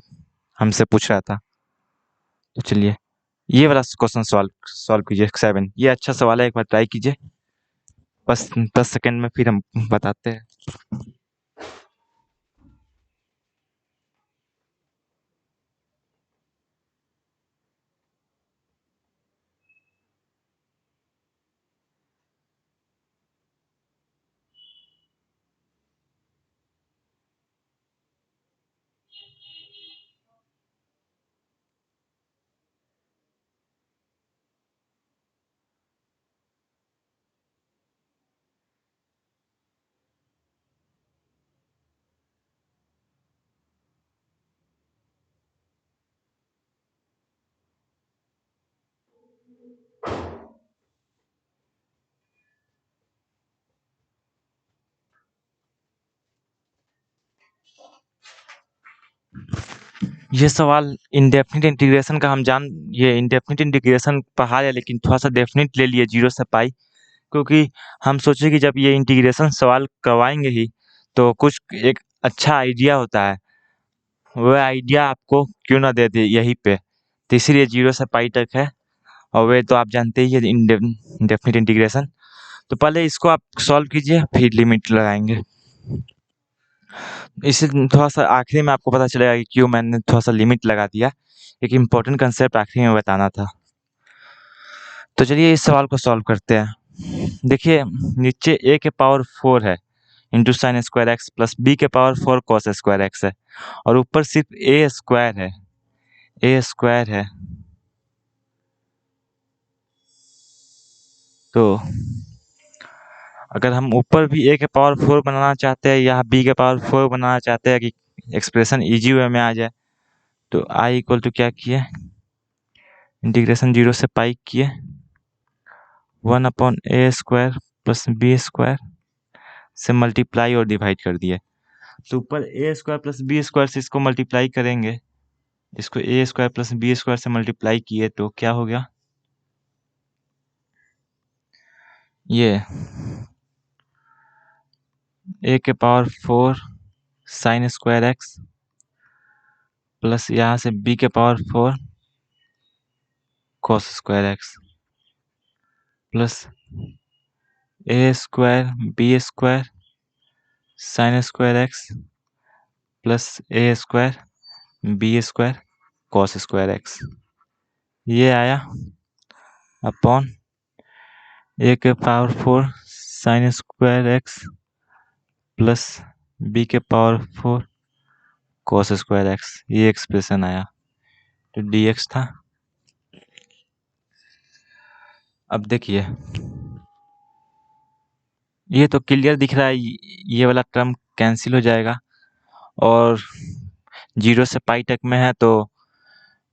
हमसे पूछ रहा था। तो चलिए ये वाला क्वेश्चन सॉल्व कीजिए 7, ये अच्छा सवाल है, एक बार ट्राई कीजिए। बस 10 सेकंड में फिर हम बताते हैं। ये सवाल इंडेफिनिट इंटीग्रेशन का ये इंडेफिनिट इंटीग्रेशन पढ़ा है, लेकिन थोड़ा सा डेफिनिट ले लिए 0 से पाई, क्योंकि हम सोचे कि जब ये इंटीग्रेशन सवाल करवाएंगे ही तो कुछ एक अच्छा आइडिया होता है, वह आइडिया आपको क्यों ना दे दे यहीं पे। तो इसीलिए 0 से पाई तक है, और वे तो आप जानते ही है इंडेफिनिट इंटीग्रेशन। तो पहले इसको आप सॉल्व कीजिए, फिर लिमिट लगाएंगे। इसे थोड़ा सा आखिरी में आपको पता चलेगा कि क्यों मैंने थोड़ा सा लिमिट लगा दिया। एक इम्पोर्टेंट कंसेप्ट आखिरी में बताना था। तो चलिए इस सवाल को सॉल्व करते हैं। देखिए नीचे a के पावर 4 है into sine square x plus b के पावर 4 कॉस स्क्वायर एक्स है, और ऊपर सिर्फ a स्क्वायर है, a स्क्वायर है। तो अगर हम ऊपर भी a के पावर 4 बनाना चाहते हैं या b के पावर 4 बनाना चाहते हैं कि एक्सप्रेशन इजी वे में आ जाए, तो i इक्वल टू क्या किए, इंटीग्रेशन 0 से पाई किए 1/a² प्लस b² से मल्टीप्लाई और डिवाइड कर दिए। तो ऊपर a² प्लस b² से इसको मल्टीप्लाई करेंगे, इसको a² प्लस b² से मल्टीप्लाई किए तो क्या हो गया, ये a के power 4 sine square x plus यहाँ से b के power 4 cos square x plus a² b² sign square x plus a² b² cos square x, ये आया अपॉन a के power 4 sine square x plus b के power 4 cos square x, ये expression आया। तो dx था। अब देखिए ये तो क्लियर दिख रहा है, ये वाला टर्म कैंसिल हो जाएगा, और 0 से पाई तक में है तो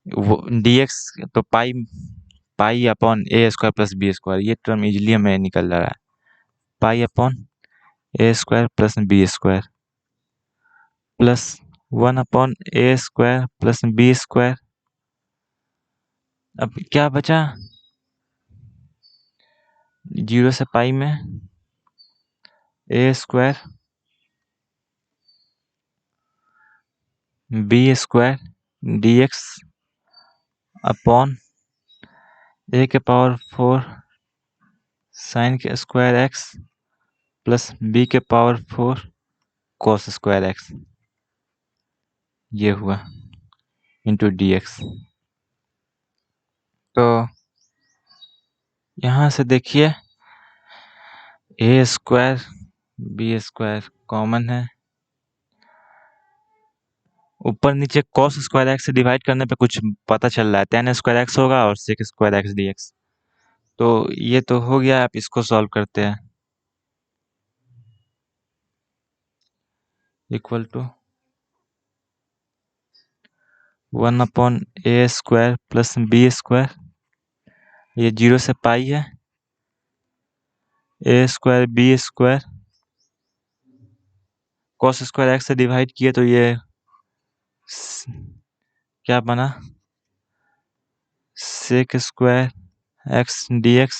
वो dx तो pi upon a² plus b², ये टर्म इजीली हमें निकल रहा है, pi upon a² plus b² plus 1/a² plus b²। अब क्या बचा, 0 से पाई में a² b² dx upon a के पावर 4 साइन के स्क्वायर एक्स प्लस b के पावर 4 कॉस स्क्वायर एक्स, ये हुआ इंटू dx। तो यहाँ से देखिए a² b² कॉमन है, ऊपर नीचे कॉस स्क्वायर एक्स से डिवाइड करने पे कुछ पता चल रहा है, tan स्क्वायर एक्स होगा और sec स्क्वायर एक्स dx। तो ये तो हो गया, आप इसको सॉल्व करते हैं, equal to 1/a² plus b², ये 0 से पाई है, a² b² cos square x से डिवाइड किए तो ये क्या बना, sec square x dx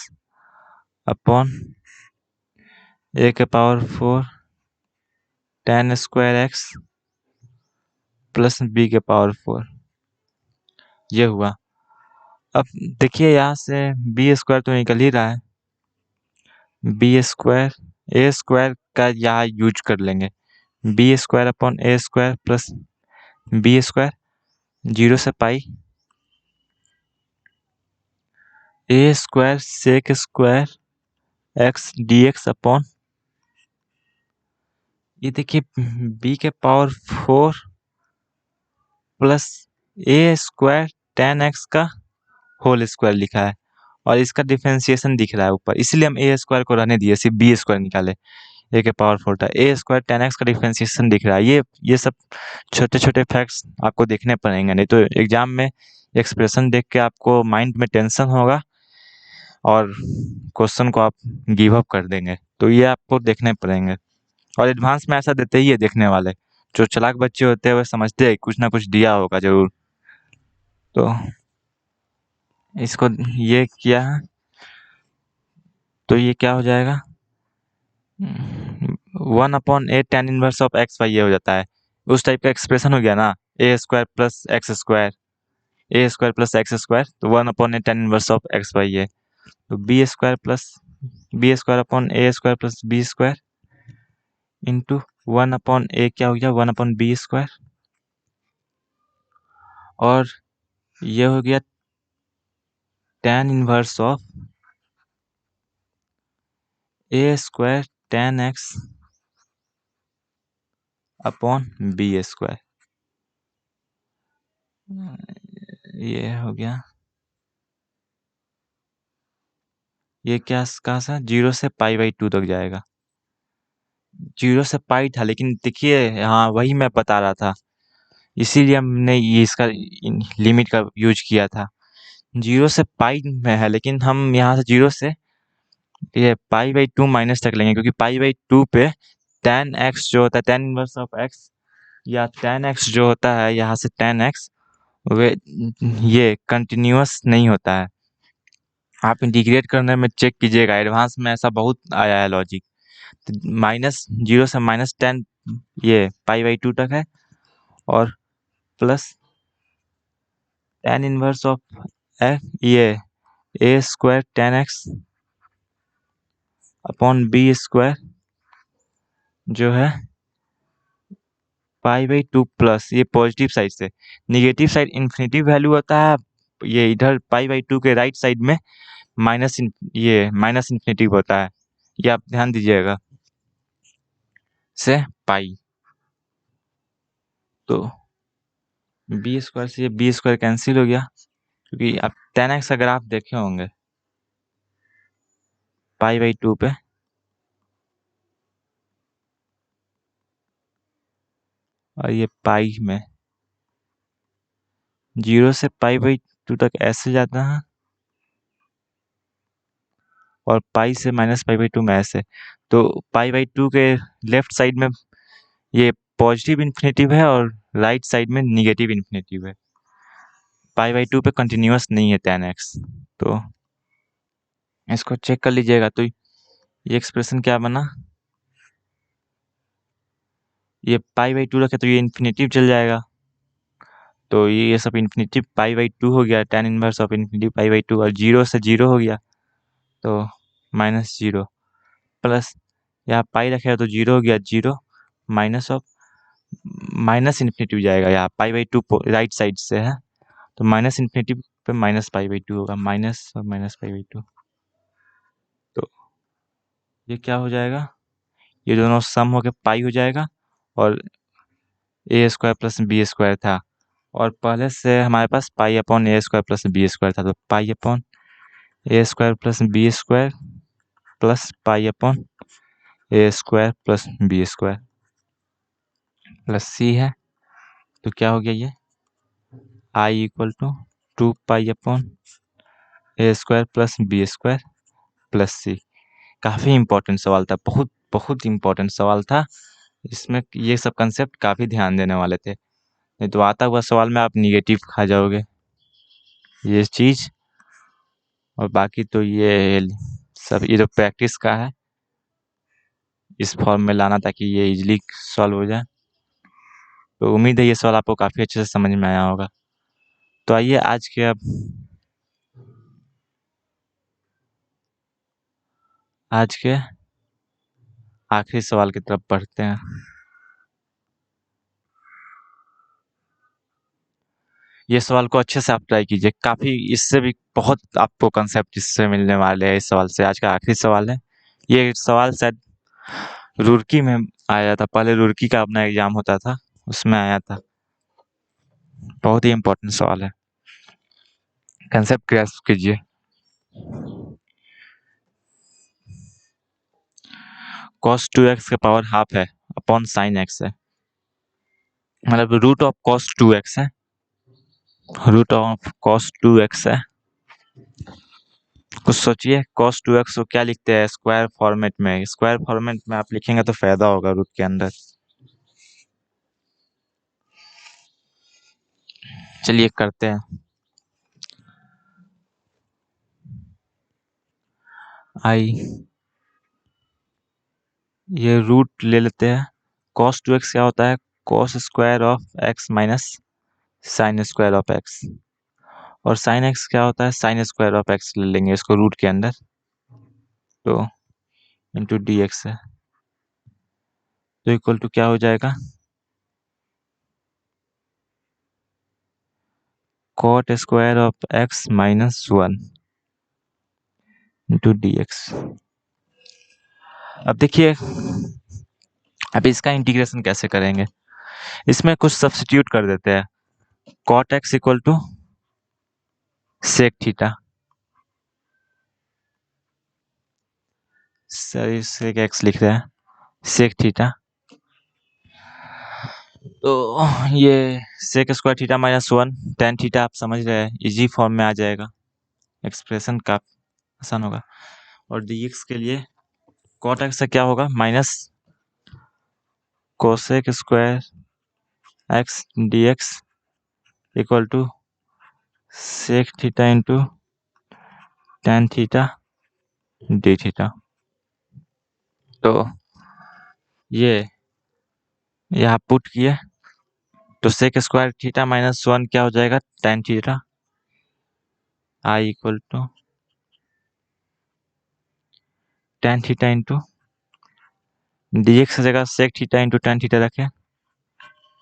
upon a के power 4 tan square x plus b के पावर 4, ये हुआ। अब देखिए यहाँ से b² तो निकल ही रहा है, बी स्क्वायर ए स्क्वायर का यहाँ यूज कर लेंगे, b square upon a square plus b square, 0 से pi a square sec square x d x upon, ये देखिए बी के power 4 plus a square tan x का होल स्क्वायर लिखा है और इसका डिफरेंशिएशन दिख रहा है ऊपर, इसलिए हम ए स्क्वायर को रहने दिए, सिर्फ बी स्क्वायर निकाले। ए के पावर 4 था, ए स्क्वायर टेन एक्स का डिफरेंशिएशन दिख रहा है। ये सब छोटे छोटे फैक्ट्स आपको देखने पड़ेंगे, नहीं तो एग्जाम में एक्सप्रेशन देख के आपको माइंड में टेंशन होगा और क्वेश्चन को आप गिव अप कर देंगे। तो ये आपको देखने पड़ेंगे और एडवांस में ऐसा देते ही है देखने वाले, जो चालाक बच्चे होते हैं वो समझते हैं कुछ ना कुछ दिया होगा जरूर। तो इसको ये किया है तो ये क्या हो जाएगा, 1/a tan inverse of x y, ये हो जाता है उस टाइप का एक्सप्रेशन हो गया ना, a square plus x square, a square plus x square, तो 1/a tan inverse of x y है, तो b square upon a square plus b square into 1/a क्या हो गया 1/b स्क्वायर, और ये हो गया tan inverse of a square tan x upon b square, ये हो गया, ये क्या कहाँ से 0 से π/2 तक जाएगा, 0 से पाई था लेकिन देखिए हाँ वही मैं बता रहा था, इसीलिए हमने ये इसका लिमिट का यूज किया था। 0 से पाई में है लेकिन हम यहाँ से 0 से ये π/2 माइनस तक लेंगे, क्योंकि π/2 पे tan x जो होता है tan इनवर्स ऑफ x या tan x जो होता है यहाँ से tan x वे ये कंटिन्यूअस नहीं होता है। आप इंटीग्रेट करने में चेक कीजिएगा, एडवांस में ऐसा बहुत आया है लॉजिक। तो -0 से -10 ये π/2 तक है और प्लस tan इनवर्स ऑफ ये a square tan x upon b square जो है π/2 प्लस, ये पॉजिटिव साइड से, निगेटिव साइड इन्फिनिटी वैल्यू होता है, ये इधर π/2 के राइट साइड में ये माइनस इन्फिनिटी होता है, ये आप ध्यान दीजिएगा से पाई, तो बी स्क्वायर से ये बी स्क्वायर कैंसिल हो गया, क्योंकि आप tan एक्स अगर आप देखे होंगे π/2 पे, और ये पाई में 0 से π/2 तक ऐसे जाता है और पाई से -π/2 में ऐसे, तो π/2 के लेफ्ट साइड में ये पॉजिटिव इन्फिनेटिव है और राइट साइड में निगेटिव इन्फिनेटिव है, π/2 पे कंटिन्यूअस नहीं है tan एक्स, तो इसको चेक कर लीजिएगा। तो ये एक्सप्रेशन क्या बना, ये π/2 रखे तो ये इन्फिनेटिव चल जाएगा, तो ये सब इन्फिनेटिव π/2 हो गया, tan इनवर्स ऑफ इन्फिनेटिव π/2, और 0 से 0 हो गया तो -0 प्लस यहाँ पाई रखेगा तो 0 हो गया 0 माइनस ऑफ माइनस इन्फिनेटिव जाएगा, यहाँ π/2 राइट साइड से है तो माइनस इन्फिनेटिव पे -π/2 होगा, माइनस और -π/2, तो ये क्या हो जाएगा, ये दोनों सम होकर पाई हो जाएगा और a square plus b square था, और पहले से हमारे पास pi upon a square plus b square था, तो pi upon a square plus b square plus pi upon a square plus b square plus c है, तो क्या हो गया ये I equal to 2 pi upon a square plus b square plus c. काफ़ी important सवाल था, बहुत बहुत इम्पोर्टेंट सवाल था, इसमें ये सब कंसेप्ट काफ़ी ध्यान देने वाले थे, नहीं तो आता हुआ सवाल में आप निगेटिव खा जाओगे ये चीज़, और बाकी तो ये सब ये जो प्रैक्टिस का है इस फॉर्म में लाना ताकि ये इजीली सॉल्व हो जाए। तो उम्मीद है ये सवाल आपको काफ़ी अच्छे से समझ में आया होगा। तो आइए आज के अब आज के आखिरी सवाल की तरफ बढ़ते हैं। ये सवाल को अच्छे से आप ट्राई कीजिए, काफी इससे भी बहुत आपको कंसेप्ट इससे मिलने वाले हैं। इस सवाल से आज का आखिरी सवाल है। ये सवाल शायद रुड़की में आया था, पहले रुड़की का अपना एग्जाम होता था, उसमें आया था। बहुत ही इम्पोर्टेंट सवाल है, कंसेप्ट ग्रैस्प कीजिए। cos 2x का पावर हाफ है अपॉन साइन x है, मतलब रूट ऑफ cos 2x है, रूट ऑफ cos 2x है। कुछ सोचिए, cos 2x को क्या लिखते हैं स्क्वायर फॉर्मेट में? स्क्वायर फॉर्मेट में आप लिखेंगे तो फायदा होगा रूट के अंदर। चलिए करते हैं। आई ये रूट ले लेते हैं। cos 2x क्या होता है? cos square of x minus sine square of x, और साइन x क्या होता है? साइन स्क्वायर ऑफ x ले लेंगे इसको रूट के अंदर, तो इंटू डी एक्स है, तो इक्वल टू क्या हो जाएगा? cot square of x minus 1 into d x. अब देखिए, अब इसका इंटीग्रेशन कैसे करेंगे? इसमें कुछ सब्स्टिट्यूट कर देते हैं। cot x equal to sec theta, sir sec x लिख रहे हैं, सेक थीटा, तो ये sec square theta minus 1 tan theta, आप समझ रहे हैं, इजी फॉर्म में आ जाएगा, एक्सप्रेशन का आसान होगा। और डी एक्स के लिए cot x से क्या होगा? Minus cosec square x d x equal to sec theta into tan theta d theta. तो ये यहाँ पुट किए तो सेक स्क्वायर थीटा माइनस 1 क्या हो जाएगा? Tan theta. I equal to tan theta into d x की जगह sec theta into tan theta रखें,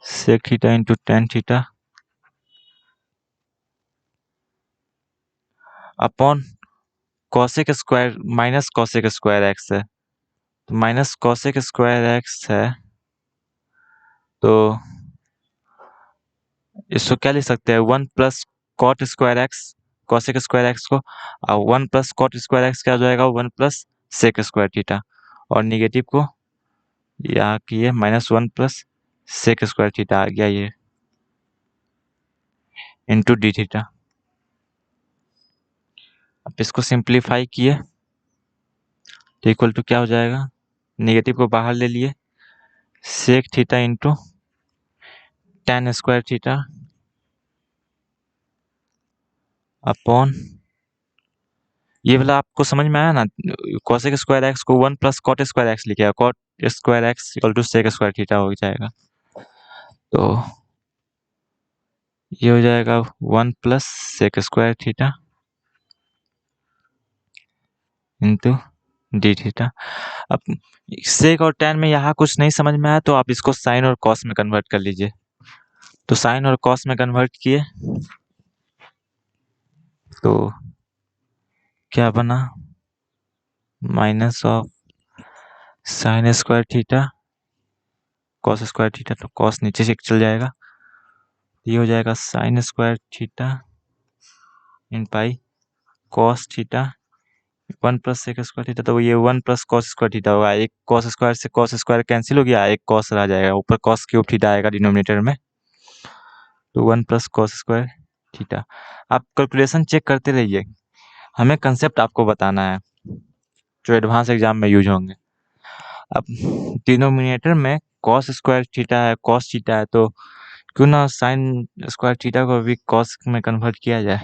sec theta into tan theta upon cosec square minus cosec square x है, तो माइनस कॉसेक स्क्वायर एक्स है, तो इसको क्या लिख सकते हैं? One plus cot square x, cosec square x को, और one plus cot square x क्या हो जाएगा? One plus sec square theta, और निगेटिव को यहाँ किए minus 1 plus sec square theta आ गया ये इंटू डी थीटा। अब इसको सिंप्लीफाई किए तो इक्वल टू क्या हो जाएगा? निगेटिव को बाहर ले लिए, sec theta into tan square theta upon, ये वाला आपको समझ में आया ना? कॉसेक स्क्वायर एक्स को one plus cot square x लिखे, cot square x equal to sec square theta हो जाएगा, तो ये हो जाएगा one plus sec square theta into d theta. अब सेक और टेन में यहाँ कुछ नहीं समझ में आया तो आप इसको साइन और कॉस में कन्वर्ट कर लीजिए, तो साइन और कॉस में कन्वर्ट किए तो क्या बना? Minus of sine square theta cos square theta, तो कॉस नीचे से चल जाएगा, ये हो जाएगा sine square theta in pi cos theta one plus sec square theta, तो ये one plus cos square theta होगा, एक कॉस स्क्वायर से कॉस स्क्वायर कैंसिल हो गया, एक कॉस रह जाएगा, ऊपर कॉस क्यूब थीटा आएगा डिनोमिनेटर में, तो one plus cos square theta. आप कैलकुलेशन चेक करते रहिए, हमें कंसेप्ट आपको बताना है जो एडवांस एग्जाम में यूज होंगे। अब डिनोमिनेटर में कॉस स्क्वायर थीटा है, कॉस थीटा है, तो क्यों ना साइन स्क्वायर थीटा को भी कॉस में कन्वर्ट किया जाए,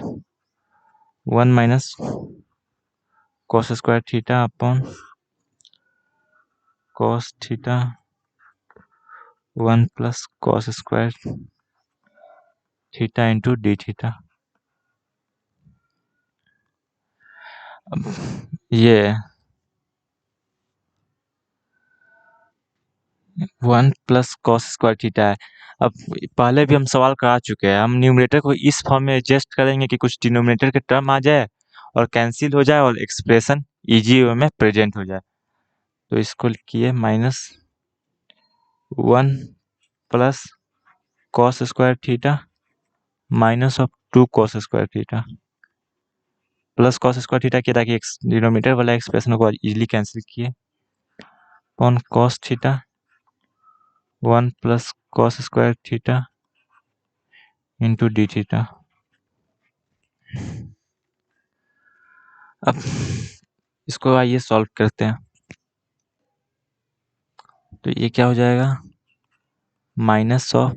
one minus cos square theta upon cos theta one plus cos square theta into d theta. अब ये 1 प्लस कॉस स्क्वायर थीटा है। अब पहले भी हम सवाल करा चुके हैं, हम न्यूमरेटर को इस फॉर्म में एडजस्ट करेंगे कि कुछ डिनोमिनेटर के टर्म आ जाए और कैंसिल हो जाए और एक्सप्रेशन इजी वे में प्रेजेंट हो जाए। तो इसको किए -1 plus cos square theta minus of 2 cos square theta plus cos square theta किया ताकि डिनोमिनेटर वाला एक्सप्रेशन को इजीली कैंसिल किए upon cos theta 1 plus cos square theta into d theta. अब इसको आइए सॉल्व करते हैं। तो ये क्या हो जाएगा माइनस ऑफ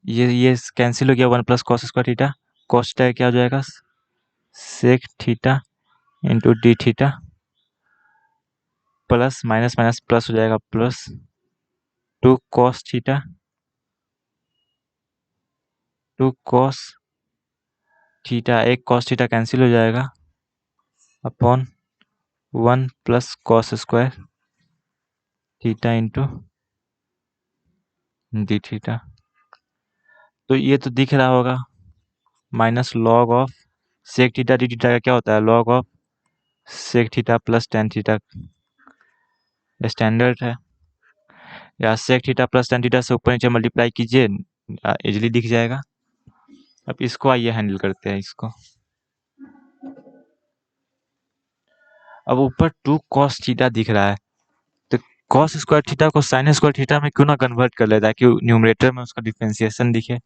ये कैंसिल हो गया 1 plus cos square theta, cos theta क्या हो जाएगा sec theta into d theta plus minus minus plus हो जाएगा plus 2 cos theta 2 cos theta, एक कॉस थीटा कैंसिल हो जाएगा upon 1 plus cos square theta into d theta. तो ये तो दिख रहा होगा minus log of sec theta d theta का क्या होता है log of sec theta plus tan theta, standard है। या sec theta plus tan theta से ऊपर नीचे मल्टीप्लाई कीजिए, इजीली दिख जाएगा। अब इसको आइए हैंडल करते हैं इसको। अब ऊपर 2 कॉस थीटा दिख रहा है, तो कॉस स्क्वायर थीटा को साइन स्क्वायर थीटा में क्यों ना कन्वर्ट कर लेता है कि न्यूमरेटर में उसका डिफरेंशिएशन दिखे।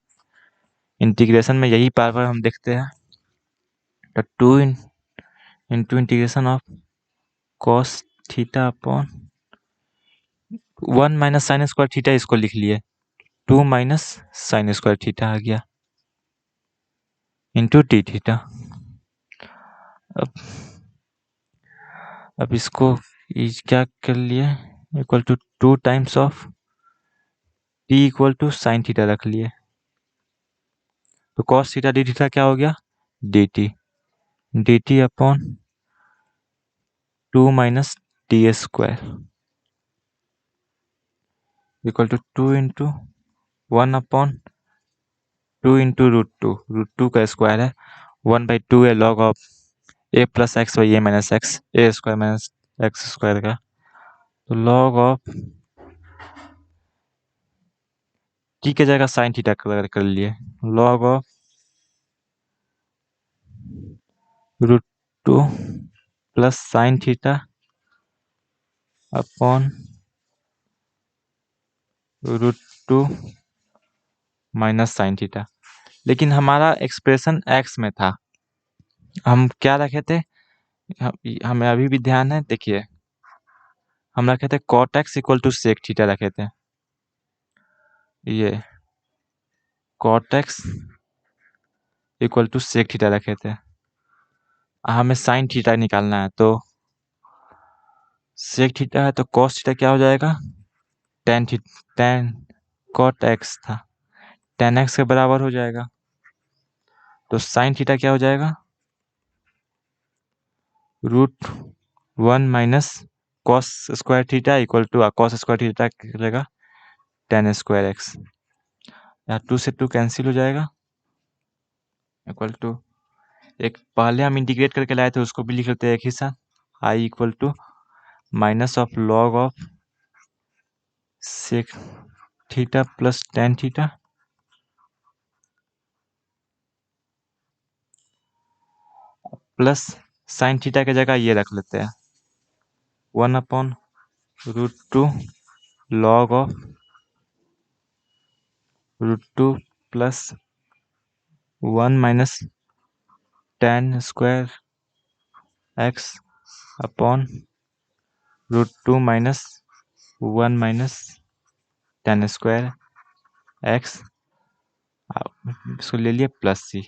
इंटीग्रेशन में यही बार बार हम देखते हैं। तो 2 into integration of cos theta upon 1 minus sine square theta, इसको लिख लिए 2 माइनस साइन स्क्वायर थीटा आ गया इंटू डी थीटा। अब इसको क्या कर लिए equal to 2 times of t equal to sine theta रख लिए। तो कॉस थीटा डी थीटा क्या हो गया d t upon 2 minus t square equal to 2 into 1 upon 2 into root two का स्क्वायर है 1/2 है log of a plus x by a minus x a square minus x square का। तो log of T के जगह sine theta कर लिए log of √2 plus sine theta upon √2 minus sine theta. लेकिन हमारा एक्सप्रेशन एक्स में था, हम क्या रखे थे, हमें अभी भी ध्यान है, देखिए हम रखे थे cot x equal to sec theta रखे थे, ये cot x equal to sec theta रखे थे। हमें साइन थीटा निकालना है, तो सेक थीटा है तो कॉस थीटा क्या हो जाएगा टेन कॉट एक्स था टेन एक्स के बराबर हो जाएगा। तो साइन थीटा क्या हो जाएगा √1 minus cos square theta equal to cos square theta निकलेगा टेन स्क्वायर एक्स। यहाँ 2 से 2 कैंसिल हो जाएगा इक्वल टू एक पहले हम इंटीग्रेट करके लाए थे उसको भी लिख लेते हैं एक ही साथ, I equal to minus of log of sec theta plus tan theta plus sine theta की जगह ये रख लेते हैं 1 upon √2 log of √2 plus 1 minus tan square x upon √2 minus 1 minus tan square x, इसको ले लिए प्लस सी,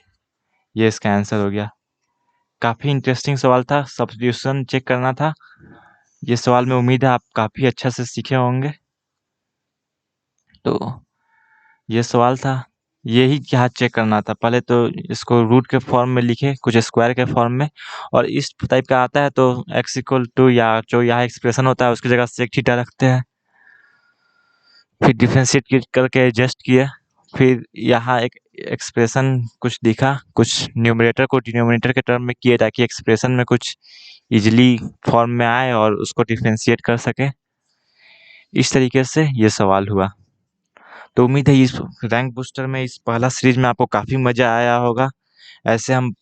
ये इसका आंसर हो गया। काफ़ी इंटरेस्टिंग सवाल था, सब्स्टिट्यूशन चेक करना था। ये सवाल में उम्मीद है आप काफ़ी अच्छा से सीखे होंगे। तो ये सवाल था, यही यहाँ चेक करना था। पहले तो इसको रूट के फॉर्म में लिखे, कुछ स्क्वायर के फॉर्म में, और इस टाइप का आता है तो x इक्वल टू या जो यहाँ एक्सप्रेशन होता है उसकी जगह सेक थीटा रखते हैं। फिर डिफरेंशिएट करके एडजस्ट किया। फिर यहाँ एक एक्सप्रेशन कुछ दिखा, कुछ न्यूमरेटर को डिनोमिनेटर के टर्म में किए ताकि एक्सप्रेशन में कुछ इजीली फॉर्म में आए और उसको डिफरेंशिएट कर सके। इस तरीके से ये सवाल हुआ। तो उम्मीद है इस रैंक बूस्टर में, इस पहला सीरीज में आपको काफ़ी मज़ा आया होगा। ऐसे हम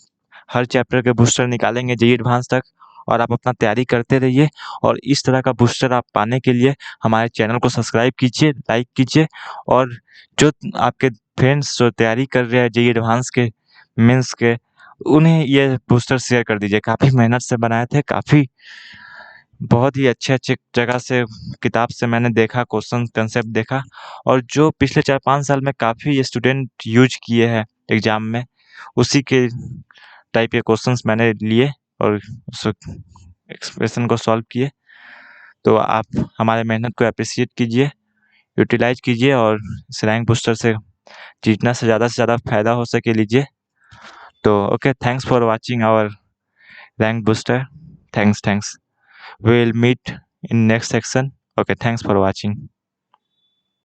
हर चैप्टर के बूस्टर निकालेंगे जेईई एडवांस तक, और आप अपना तैयारी करते रहिए। और इस तरह का बूस्टर आप पाने के लिए हमारे चैनल को सब्सक्राइब कीजिए, लाइक कीजिए, और जो आपके फ्रेंड्स जो तैयारी कर रहे हैं जेईई एडवांस के, मेंस के, उन्हें ये बूस्टर शेयर कर दीजिए। काफ़ी मेहनत से बनाए थे, काफ़ी बहुत ही अच्छे-अच्छे जगह से, किताब से मैंने देखा, क्वेश्चन कंसेप्ट देखा, और जो पिछले 4-5 साल में काफ़ी स्टूडेंट यूज़ किए हैं एग्ज़ाम में, उसी के टाइप के क्वेश्चंस मैंने लिए और उस एक्सप्रेशन को सॉल्व किए। तो आप हमारे मेहनत को एप्रिशिएट कीजिए, यूटिलाइज़ कीजिए, और इस रैंक बूस्टर से ज़्यादा फ़ायदा हो सके लीजिए। तो okay, thanks for watching our rank booster. Thanks. We will meet in next section. Okay, thanks for watching.